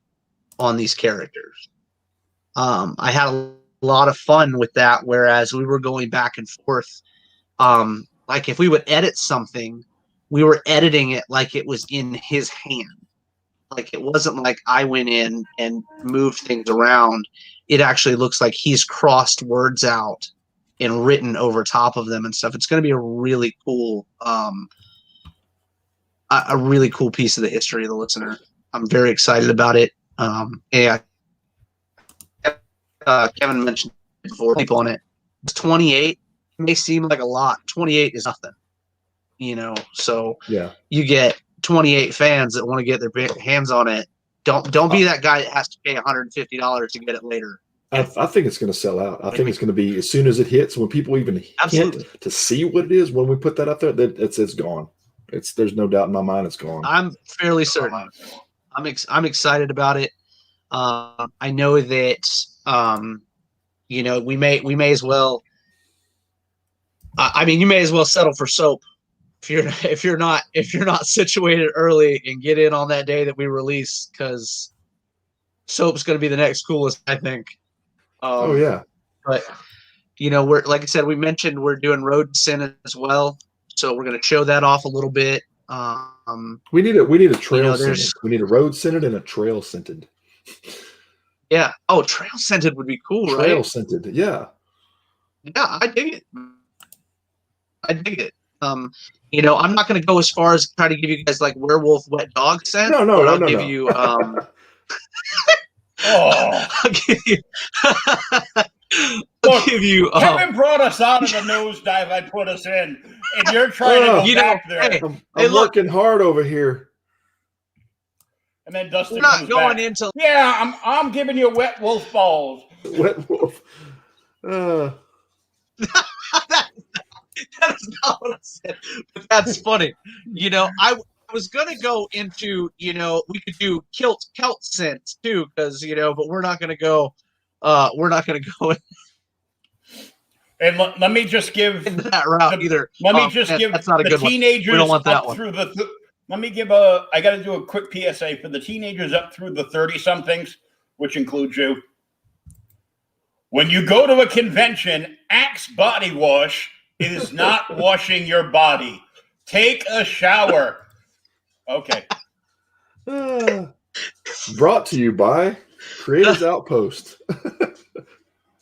on these characters. I had a lot of fun with that, whereas we were going back and forth. Like if we would edit something, we were editing it like it was in his hand. Like it wasn't like I went in and moved things around. It actually looks like he's crossed words out and written over top of them and stuff. It's going to be a really cool piece of the history of the listener. I'm very excited about it. Kevin mentioned before, people on it. It's 28. It may seem like a lot. 28 is nothing, So yeah, you get 28 fans that want to get their hands on it. Don't be that guy that has to pay $150 to get it later. I think it's going to sell out. I think it's going to be as soon as it hits, when people even hint to see what it is, when we put that out there, that it's gone. There's no doubt in my mind it's gone. I'm fairly certain. I'm excited about it. I know that we may as well. I mean, you may as well settle for soap if you're not situated early and get in on that day that we release, because soap's going to be the next coolest, I think. Oh yeah. But we're, like I said, we mentioned we're doing road descent as well, so we're going to show that off a little bit. We need a trail scented. We need a road scented and a trail scented. Yeah. Oh, trail scented would be cool, right? Trail scented. Yeah. Yeah, I dig it. I'm not going to go as far as try to give you guys like werewolf wet dog scent. No. I'll give you. Oh, I'll give you. look, give you. Kevin brought us out of the nosedive I put us in, and you're trying to go back there. Hey, I'm working hard over here. And then Dustin we're not comes going back. into. Yeah, I'm giving you wet wolf balls. Wet wolf. That is not what I said, but that's funny. I was gonna go into, we could do kilt scents too, because but we're not gonna go. We're not gonna go And let me just give in that route either. Let me just give that's not a the good teenagers one. We don't want that up one. through the. Let me give a. I got to do a quick PSA for the teenagers up through the 30-somethings, which includes you. When you go to a convention, Axe body wash is not washing your body. Take a shower. Okay. Brought to you by Creators Outpost.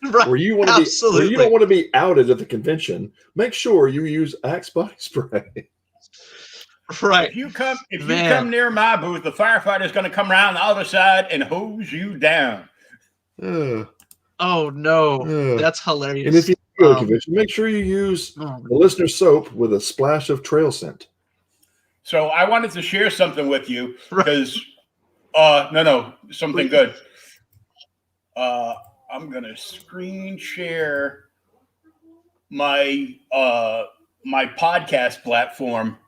Right. Where you want to be, where you don't want to be outed at the convention, make sure you use Axe body spray. Right. If you come near my booth, the firefighter's going to come around the other side and hose you down. Oh no, that's hilarious. And if you go to a convention, make sure you use the listener soap with a splash of trail scent. So I wanted to share something with you because, something good. I'm gonna screen share my my podcast platform,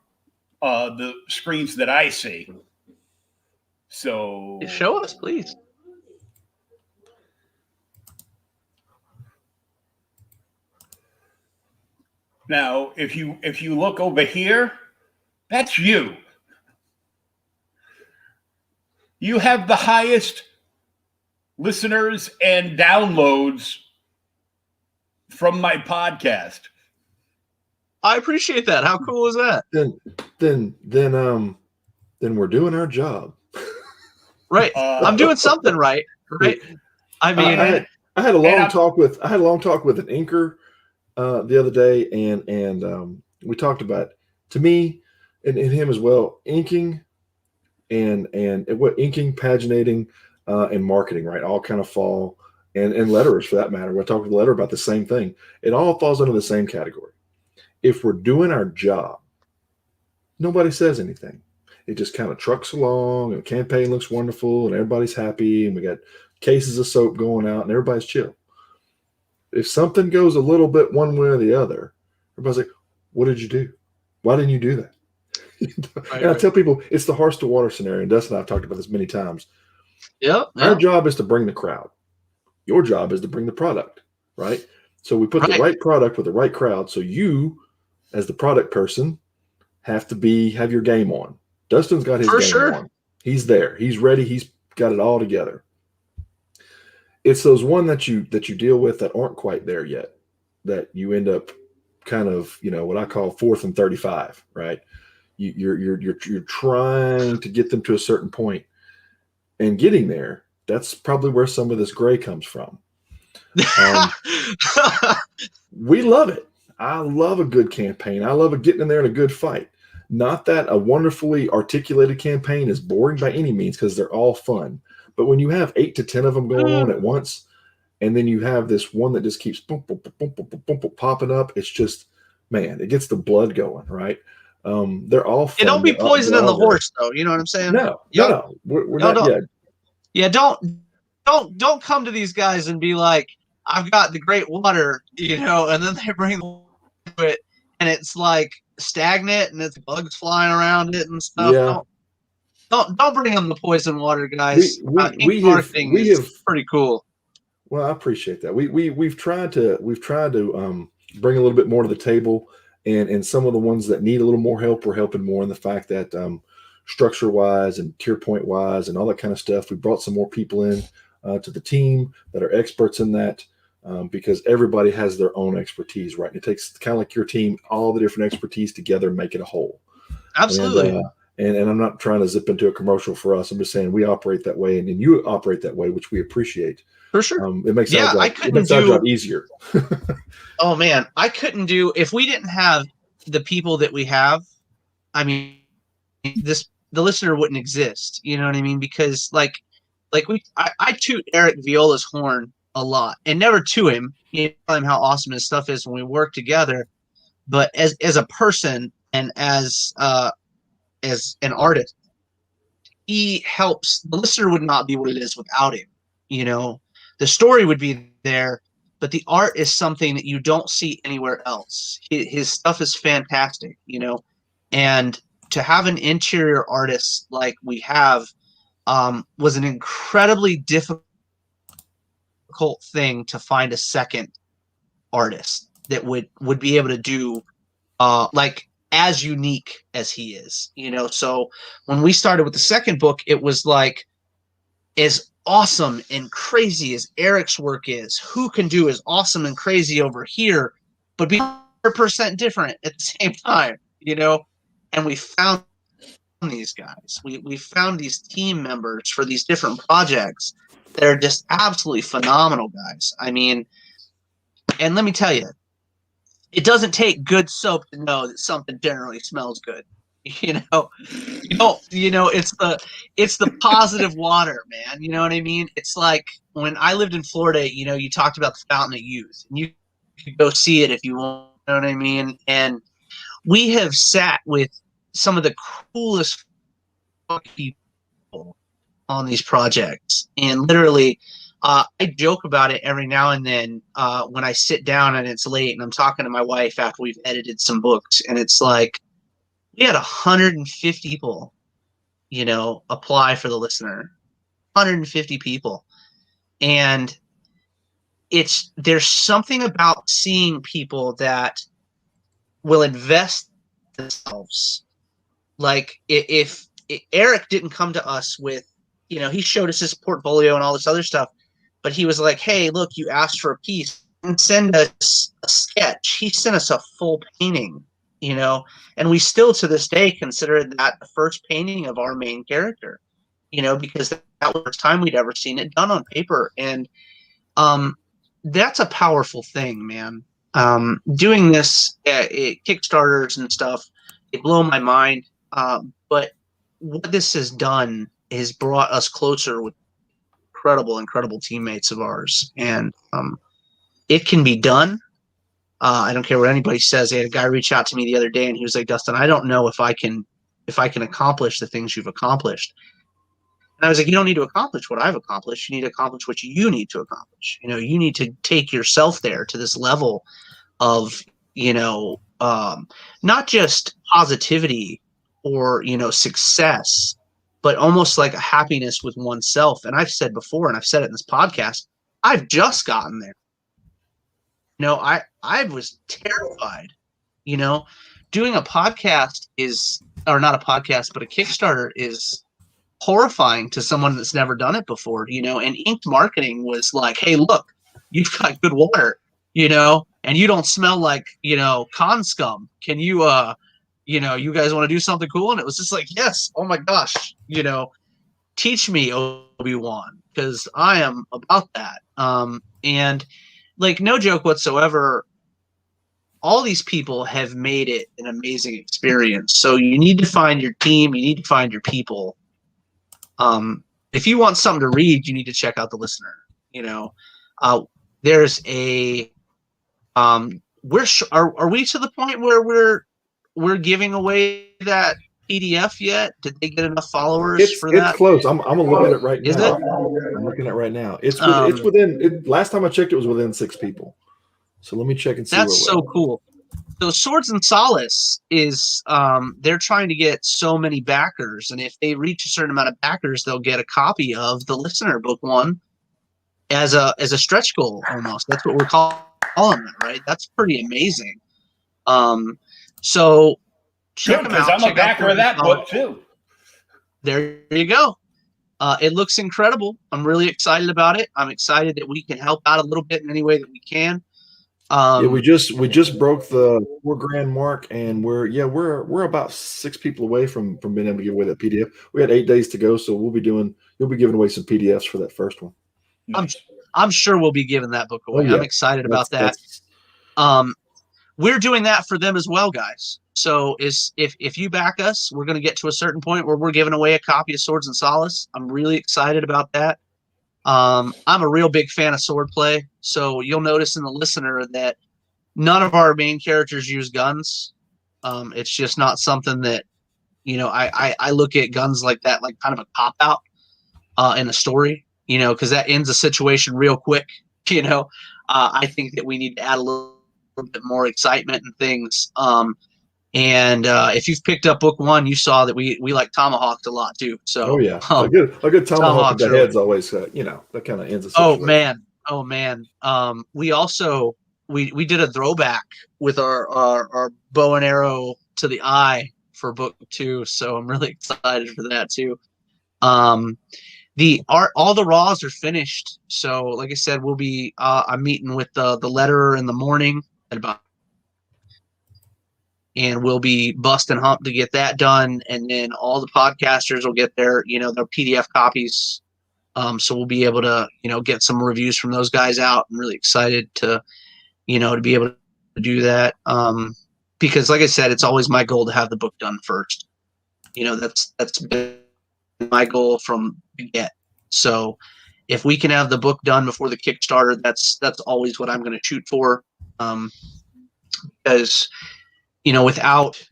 the screens that I see. So show us, please. Now, if you look over here, that's you. You have the highest listeners and downloads from my podcast. I appreciate that. How cool is that? Then we're doing our job. Right. I'm doing something right. Right. I mean, I had a long talk with an inker the other day, and we talked about, to me and him as well, inking and what inking, paginating, and marketing, right, all kind of fall, and letterers for that matter. We're talking to the letterer about the same thing. It all falls under the same category. If we're doing our job, nobody says anything. It just kind of trucks along, and the campaign looks wonderful, and everybody's happy, and we got cases of soap going out, and everybody's chill. If something goes a little bit one way or the other, everybody's like, what did you do? Why didn't you do that? And I tell people, it's the horse to water scenario. And Dustin and I have talked about this many times. Yep. Our job is to bring the crowd. Your job is to bring the product, right? So we put the right product with the right crowd. So you, as the product person, have your game on. Dustin's got his game on. He's there. He's ready. He's got it all together. It's those one that you deal with that aren't quite there yet, that you end up kind of, what I call 4th and 35, right? You're trying to get them to a certain point, and getting there, that's probably where some of this gray comes from. We love it. I love a good campaign. I love getting in there in a good fight. Not that a wonderfully articulated campaign is boring by any means, because they're all fun. But when you have 8 to 10 of them going on at once, and then you have this one that just keeps boom, boom, boom, boom, boom, boom, boom, popping up, it's just, man, it gets the blood going, right? They're all fun. Don't be poisoning the horse, though. You know what I'm saying? No. We're not yet. Yeah, don't come to these guys and be like, I've got the great water, and then they bring it, and it's like stagnant, and it's bugs flying around it and stuff. Yeah. don't bring on the poison water, guys. Ink marketing is pretty cool. Well, I appreciate that. We've tried to bring a little bit more to the table, and some of the ones that need a little more help, we're helping more in the fact that structure wise and tier point wise and all that kind of stuff. We brought some more people in to the team that are experts in that, because everybody has their own expertise, right? And it takes kind of like your team, all the different expertise together, and make it a whole. Absolutely. And I'm not trying to zip into a commercial for us. I'm just saying we operate that way, and you operate that way, which we appreciate. For sure. It makes our job easier. Oh man, I couldn't do if we didn't have the people that we have. I mean, the listener wouldn't exist. You know what I mean? Because I toot Eric Viola's horn a lot, and never to him. You tell him how awesome his stuff is when we work together. But as a person and as an artist, he helps. The listener would not be what it is without him. You know. The story would be there, but the art is something that you don't see anywhere else. His stuff is fantastic, you know, and to have an interior artist like we have was an incredibly difficult thing to find a second artist that would be able to do as unique as he is, you know. So when we started with the second book, it was like as awesome and crazy as Eric's work is, who can do as awesome and crazy over here, but be 100% different at the same time, you know? And we found these guys. We found these team members for these different projects that are just absolutely phenomenal guys. I mean, and let me tell you, it doesn't take good soap to know that something generally smells good. You know, it's the positive water, man. You know what I mean? It's like when I lived in Florida, you know, you talked about the Fountain of Youth, and you could go see it if you want, you know what I mean? And we have sat with some of the coolest people on these projects, and literally, I joke about it every now and then when I sit down and it's late and I'm talking to my wife after we've edited some books, and it's like, we had 150 people, you know, apply for the listener. 150 people. And there's something about seeing people that will invest themselves. Like if Eric didn't come to us with, you know, he showed us his portfolio and all this other stuff, but he was like, hey, look, you asked for a piece, and send us a sketch. He sent us a full painting. You know, and we still to this day consider that the first painting of our main character, you know, because that was the first time we'd ever seen it done on paper. And that's a powerful thing, man. Doing this at Kickstarters and stuff, it blew my mind. But what this has done is brought us closer with incredible teammates of ours. And it can be done. I don't care what anybody says. I had a guy reach out to me the other day, and he was like, Dustin, I don't know if I can accomplish the things you've accomplished. And I was like, you don't need to accomplish what I've accomplished. You need to accomplish what you need to accomplish. You know, you need to take yourself there to this level of, you know, not just positivity or, you know, success, but almost like a happiness with oneself. And I've said before, and I've said it in this podcast, I've just gotten there. You know, I was terrified, you know, doing a podcast or not a podcast, but a Kickstarter is horrifying to someone that's never done it before, you know, and Inked Marketing was like, hey, look, you've got good water, you know, and you don't smell like, you know, con scum. Can you, you know, you guys want to do something cool? And it was just like, yes, oh my gosh, you know, teach me, Obi-Wan, because I am about that. And like, no joke whatsoever, all these people have made it an amazing experience. So you need to find your team. You need to find your people. If you want something to read, you need to check out The Listener. You know, there's a are we to the point where we're giving away that PDF yet? Did they get enough followers for that? It's close. I'm gonna look at it right now. Is it? I'm looking at it right now. It's within. Last time I checked, it was within 6 people. So let me check and see. That's so cool. So Swords and Solace is they're trying to get so many backers, and if they reach a certain amount of backers, they'll get a copy of the Listener Book 1 as a stretch goal almost. That's what we're calling it, right? That's pretty amazing. So check them because out. I'm a backer of that book too. There you go. It looks incredible. I'm really excited about it. I'm excited that we can help out a little bit in any way that we can. Yeah, we just broke the $4,000 mark, and we're about 6 people away from being able to give away that PDF. We had 8 days to go, so you'll be giving away some PDFs for that first one. Nice. I'm sure we'll be giving that book away. Oh, yeah. I'm excited about that. We're doing that for them as well, guys. So if you back us, we're going to get to a certain point where we're giving away a copy of Swords and Solace. I'm really excited about that. I'm a real big fan of swordplay, so you'll notice in the Listener that none of our main characters use guns. It's just not something that, I look at guns like that, like kind of a cop out in a story, because that ends a situation real quick. I think that we need to add a little bit more excitement and things. And if you've picked up book 1, you saw that we like tomahawked a lot too. So a good tomahawk in the head's always that kind of ends a situation. Oh man. We also we did a throwback with our bow and arrow to the eye for book 2, so I'm really excited for that too. The art, all the raws are finished, so like I said, we'll be I'm meeting with the letterer in the morning at about, and we'll be busting hump to get that done, and then all the podcasters will get their their PDF copies. So we'll be able to get some reviews from those guys out. I'm really excited to to be able to do that, because like I said, it's always my goal to have the book done first. That's been my goal from the get. So if we can have the book done before the Kickstarter, that's always what I'm going to shoot for. Because without,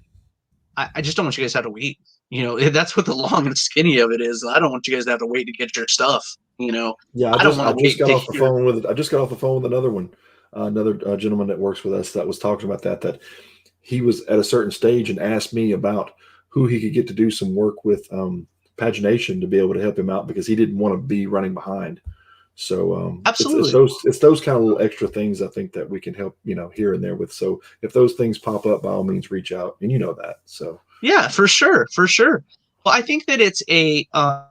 I just don't want you guys to have to wait. That's what the long and skinny of it is. I don't want you guys to have to wait to get your stuff. Yeah, I just got off the phone with another one, another gentleman that works with us that was talking about that he was at a certain stage and asked me about who he could get to do some work with pagination to be able to help him out, because he didn't want to be running behind. So absolutely, it's those kind of little extra things I think that we can help here and there with. So if those things pop up, by all means reach out, and that. So yeah, for sure. Well, I think that it's I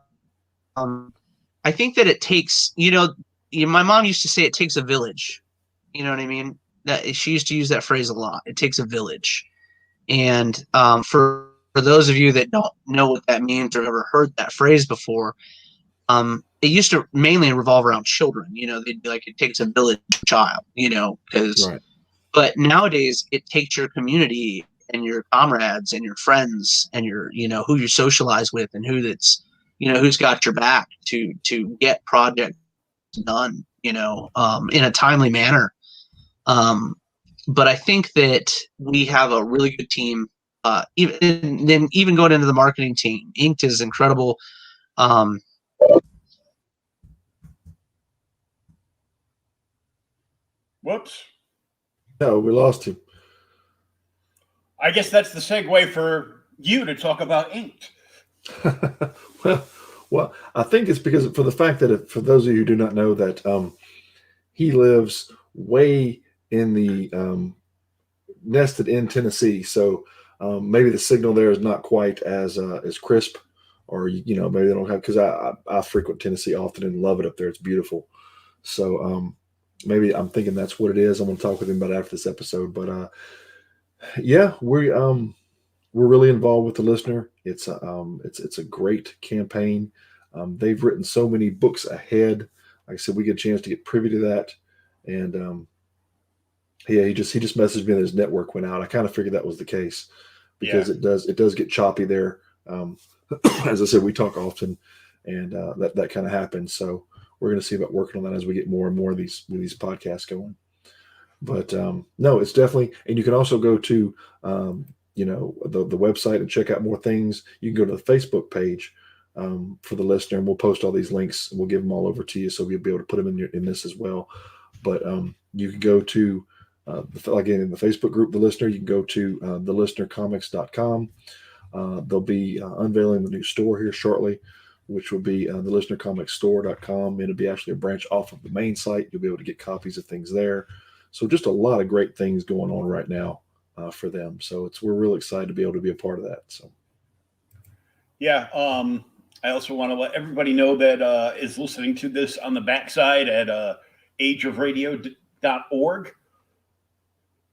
think that it takes my mom used to say it takes a village. You know what I mean? That she used to use that phrase a lot. It takes a village, and for those of you that don't know what that means or ever heard that phrase before, it used to mainly revolve around children. They'd be like, it takes a village child, because, right. But nowadays it takes your community and your comrades and your friends and your, who you socialize with and who's got your back to get projects done, in a timely manner. But I think that we have a really good team. Even going into the marketing team, Inked is incredible. Whoops. No, we lost him. I guess that's the segue for you to talk about Inked. Well, I think it's because for the fact that for those of you who do not know that he lives way in the nested in Tennessee, so maybe the signal there is not quite as crisp, or maybe they don't have, because I frequent Tennessee often and love it up there. It's beautiful. So maybe I'm thinking that's what it is. I'm going to talk with him about after this episode. But yeah, we're really involved with the Listener. It's a great campaign. They've written so many books ahead. Like I said, we get a chance to get privy to that, and yeah, he just messaged me that his network went out. I kind of figured that was the case, because it does get choppy there. As I said, we talk often, and that kind of happens. So we're going to see about working on that as we get more and more of these podcasts going. But no, it's definitely, and you can also go to the website and check out more things. You can go to the Facebook page for the Listener, and we'll post all these links, and we'll give them all over to you, so we'll be able to put them in this as well. But you can go to Again, in the Facebook group, The Listener, you can go to thelistenercomics.com. They'll be unveiling the new store here shortly, which will be thelistenercomicsstore.com. It'll be actually a branch off of the main site. You'll be able to get copies of things there. So just a lot of great things going on right now for them. So we're really excited to be able to be a part of that. So, yeah. I also want to let everybody know that is listening to this on the backside at ageofradio.org.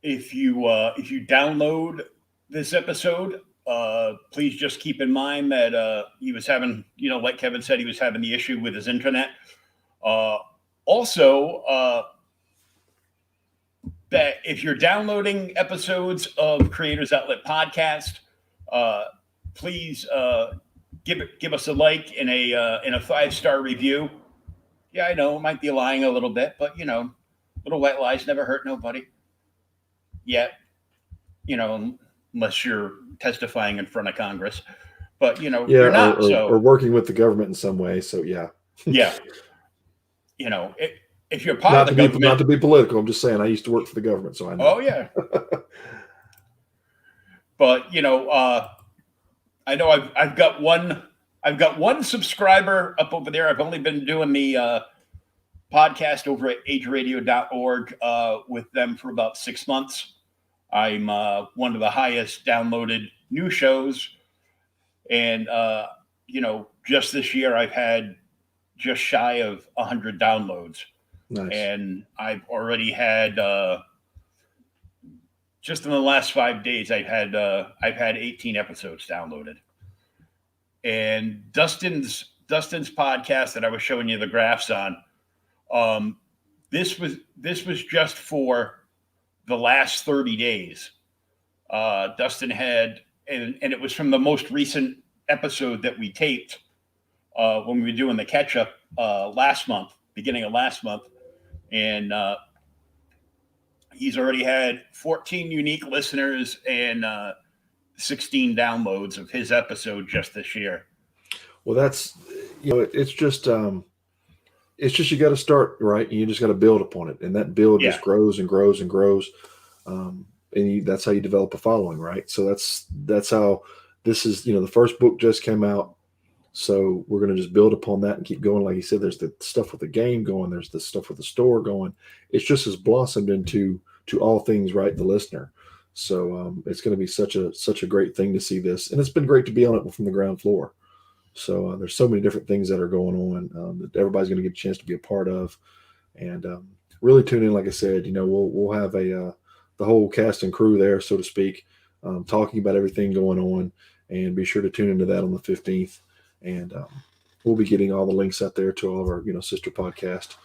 If you download this episode, please just keep in mind that he was having, like Kevin said, he was having the issue with his internet. Also, that if you're downloading episodes of Creators Outlet Podcast, please give us a like and a 5-star review. Yeah, I know it might be lying a little bit, but little white lies never hurt nobody. Yet, unless you're testifying in front of Congress, but you're not. Or working with the government in some way. So yeah. If you're part of the government, not to be political, I'm just saying I used to work for the government, so I know. Oh yeah. But I know I've got one subscriber up over there. I've only been doing the podcast over at ageradio.org with them for about 6 months. I'm one of the highest downloaded new shows, and just this year I've had just shy of 100 downloads. Nice. And I've already had just in the last 5 days I've had 18 episodes downloaded. And Dustin's podcast that I was showing you the graphs on, this was just for the last 30 days. Dustin had, and it was from the most recent episode that we taped when we were doing the catch up beginning of last month. And he's already had 14 unique listeners and 16 downloads of his episode just this year. Well, that's, it's just you got to start, right? And you just got to build upon it. And that build just grows and grows and grows. That's how you develop a following, right? So that's how this is, the first book just came out. So we're going to just build upon that and keep going. Like you said, there's the stuff with the game going. There's the stuff with the store going. It's just as blossomed into all things, right? The listener. So it's going to be such a great thing to see this. And it's been great to be on it from the ground floor. So there's so many different things that are going on that everybody's going to get a chance to be a part of. And really tune in. Like I said, we'll have the whole cast and crew there, so to speak, talking about everything going on. And be sure to tune into that on the 15th. And we'll be getting all the links out there to all of our, sister podcast.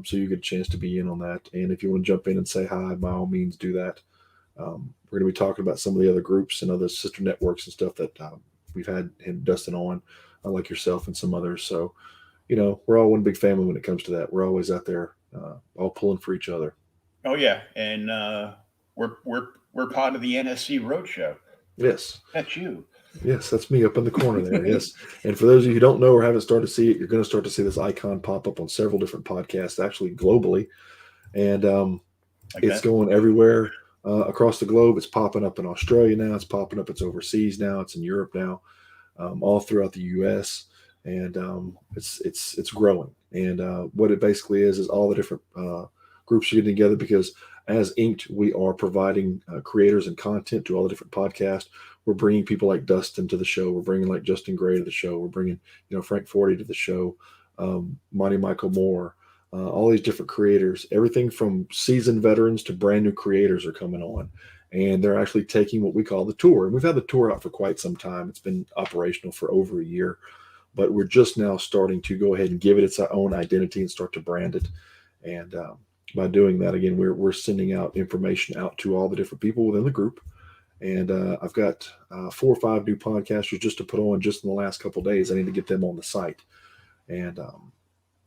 So you get a chance to be in on that. And if you want to jump in and say hi, by all means, do that. We're going to be talking about some of the other groups and other sister networks and stuff that we've had him, Dustin, on, like yourself and some others. So, we're all one big family when it comes to that. We're always out there, all pulling for each other. Oh yeah, and we're part of the NSC Roadshow. Yes, that's you. Yes, that's me up in the corner there. Yes. And for those of you who don't know or haven't started to see it, you're going to start to see this icon pop up on several different podcasts, actually globally. And it's going everywhere across the globe. It's popping up in Australia now. It's popping up. It's overseas now. It's in Europe now, all throughout the U.S. And it's growing. And what it basically is all the different groups are getting together because as Inked, we are providing creators and content to all the different podcasts. We're bringing people like Dustin to the show. We're bringing like Justin Gray to the show. We're bringing, Frank Forty to the show, Monty Michael Moore, all these different creators. Everything from seasoned veterans to brand new creators are coming on. And they're actually taking what we call the tour. And we've had the tour out for quite some time. It's been operational for over a year. But we're just now starting to go ahead and give it its own identity and start to brand it. And by doing that, again, we're sending out information out to all the different people within the group. And I've got 4 or 5 new podcasters just to put on just in the last couple of days. I need to get them on the site. And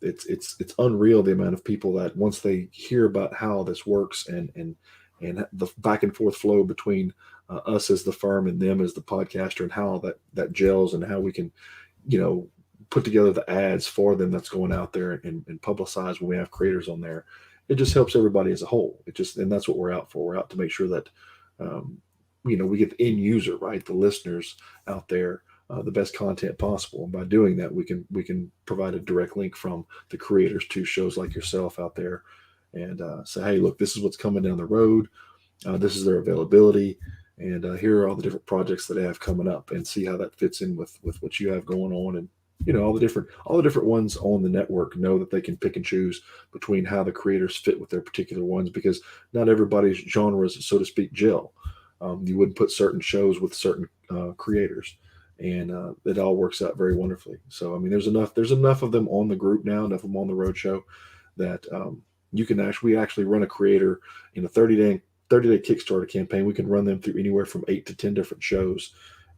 it's unreal the amount of people that once they hear about how this works and the back and forth flow between us as the firm and them as the podcaster and how that gels and how we can, put together the ads for them that's going out there and publicize when we have creators on there. it just helps everybody as a whole. And that's what we're out for. We're out to make sure that, we get the end user, right? The listeners out there, the best content possible. And by doing that, we can provide a direct link from the creators to shows like yourself out there and say, hey, look, this is what's coming down the road. This is their availability. And here are all the different projects that they have coming up, and see how that fits in with what you have going on. And, all the different ones on the network know that they can pick and choose between how the creators fit with their particular ones, because not everybody's genres, so to speak, gel. You wouldn't put certain shows with certain creators, and it all works out very wonderfully. So, I mean, there's enough of them on the group now, enough of them on the roadshow that we actually run a creator in a 30-day Kickstarter campaign. We can run them through anywhere from 8 to 10 different shows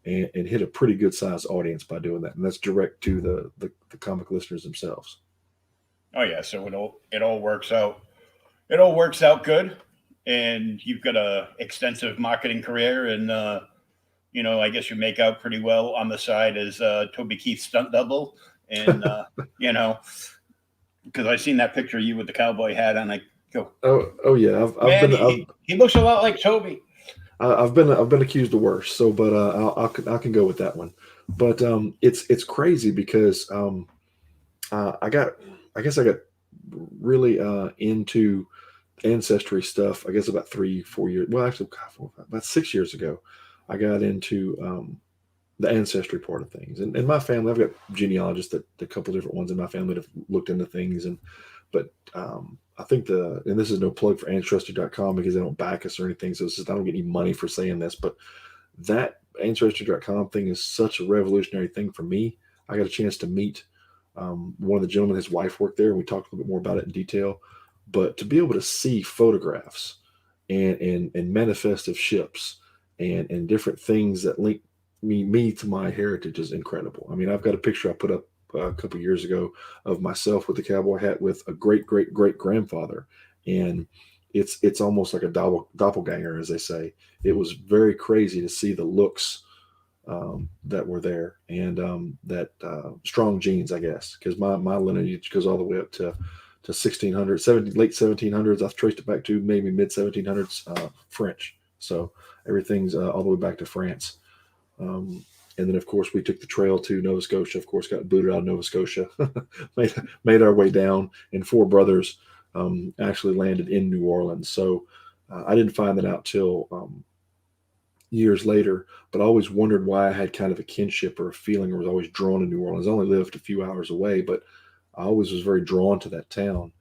and hit a pretty good sized audience by doing that. And that's direct to the comic listeners themselves. Oh yeah. So it all works out. It all works out good. And you've got a extensive marketing career, and I guess you make out pretty well on the side as Toby Keith's stunt double. And because I seen that picture of you with the cowboy hat on, I go, oh yeah, he looks a lot like Toby. I've been accused of worse, so but I can go with that one. But it's crazy because I got really into ancestry stuff. I guess about 3-4 years. Well, actually, about 6 years ago, I got into the ancestry part of things. And my family, I've got genealogists that a couple different ones in my family have looked into things, but I think and this is no plug for ancestry.com because they don't back us or anything. So it's just, I don't get any money for saying this, but that ancestry.com thing is such a revolutionary thing for me. I got a chance to meet one of the gentlemen, his wife worked there, and we talked a little bit more about it in detail. But to be able to see photographs and manifest of ships and different things that link me to my heritage is incredible. I mean, I've got a picture I put up a couple of years ago of myself with the cowboy hat with a great grandfather, and it's almost like a doppelganger, as they say. It was very crazy to see the looks that were there, and that strong genes, I guess, because my lineage goes all the way up to 1600, late 1700s. I've traced it back to maybe mid 1700s French. So everything's all the way back to France. And then, of course, we took the trail to Nova Scotia, of course, got booted out of Nova Scotia, made our way down, and 4 brothers actually landed in New Orleans. So I didn't find that out till years later, but I always wondered why I had kind of a kinship or a feeling, or was always drawn to New Orleans. I only lived a few hours away, but I always was very drawn to that town.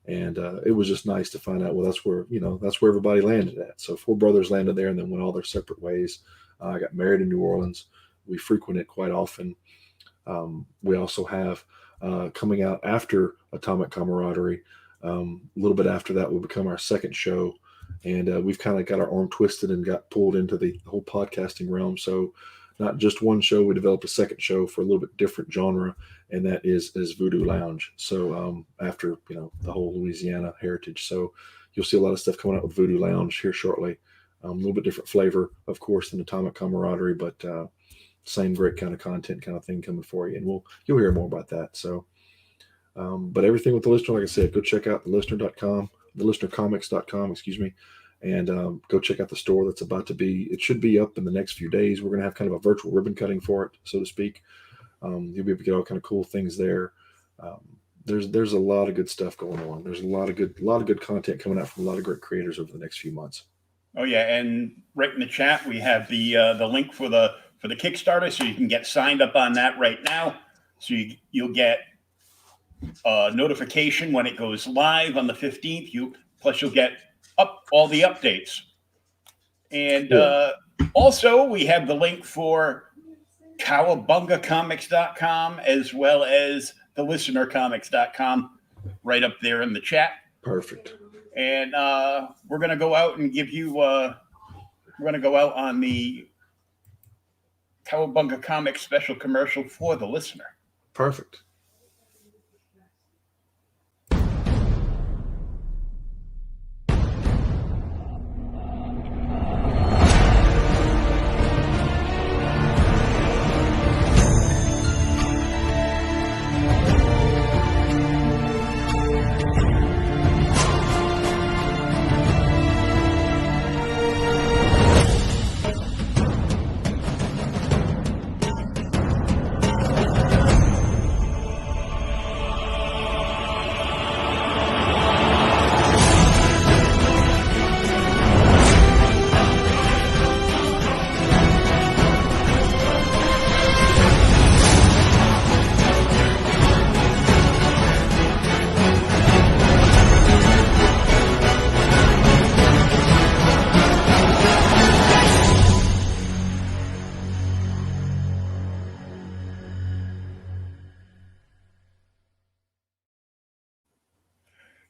And it was just nice to find out, well, that's where everybody landed at. So 4 brothers landed there and then went all their separate ways. I got married in New Orleans. We frequent it quite often. We also have coming out after Atomic Camaraderie, a little bit after that will become our second show. And we've kind of got our arm twisted and got pulled into the whole podcasting realm. So not just one show, we developed a second show for a little bit different genre, and that is Voodoo Lounge. So after the whole Louisiana heritage, so you'll see a lot of stuff coming out with Voodoo Lounge here shortly. A little bit different flavor, of course, than Atomic Camaraderie, but same great kind of content kind of thing coming for you, and you'll hear more about that. So, but everything with the listener, like I said, go check out thelistener.com, thelistenercomics.com, excuse me. And go check out the store that's about to be, it should be up in the next few days. We're going to have kind of a virtual ribbon cutting for it, so to speak. You'll be able to get all kind of cool things there. There's a lot of good stuff going on. There's a lot of good content coming out from a lot of great creators over the next few months. Oh yeah, and right in the chat we have the link for the Kickstarter, so you can get signed up on that right now. So you'll get a notification when it goes live on the 15th. You'll get up all the updates. And also we have the link for cowabungacomics.com as well as thelistenercomics.com right up there in the chat. Perfect. And we're going to go out and give you we're going to go out on the Cowabunga Comics special commercial for the listener. Perfect.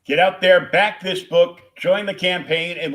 Get out there, back this book, join the campaign, and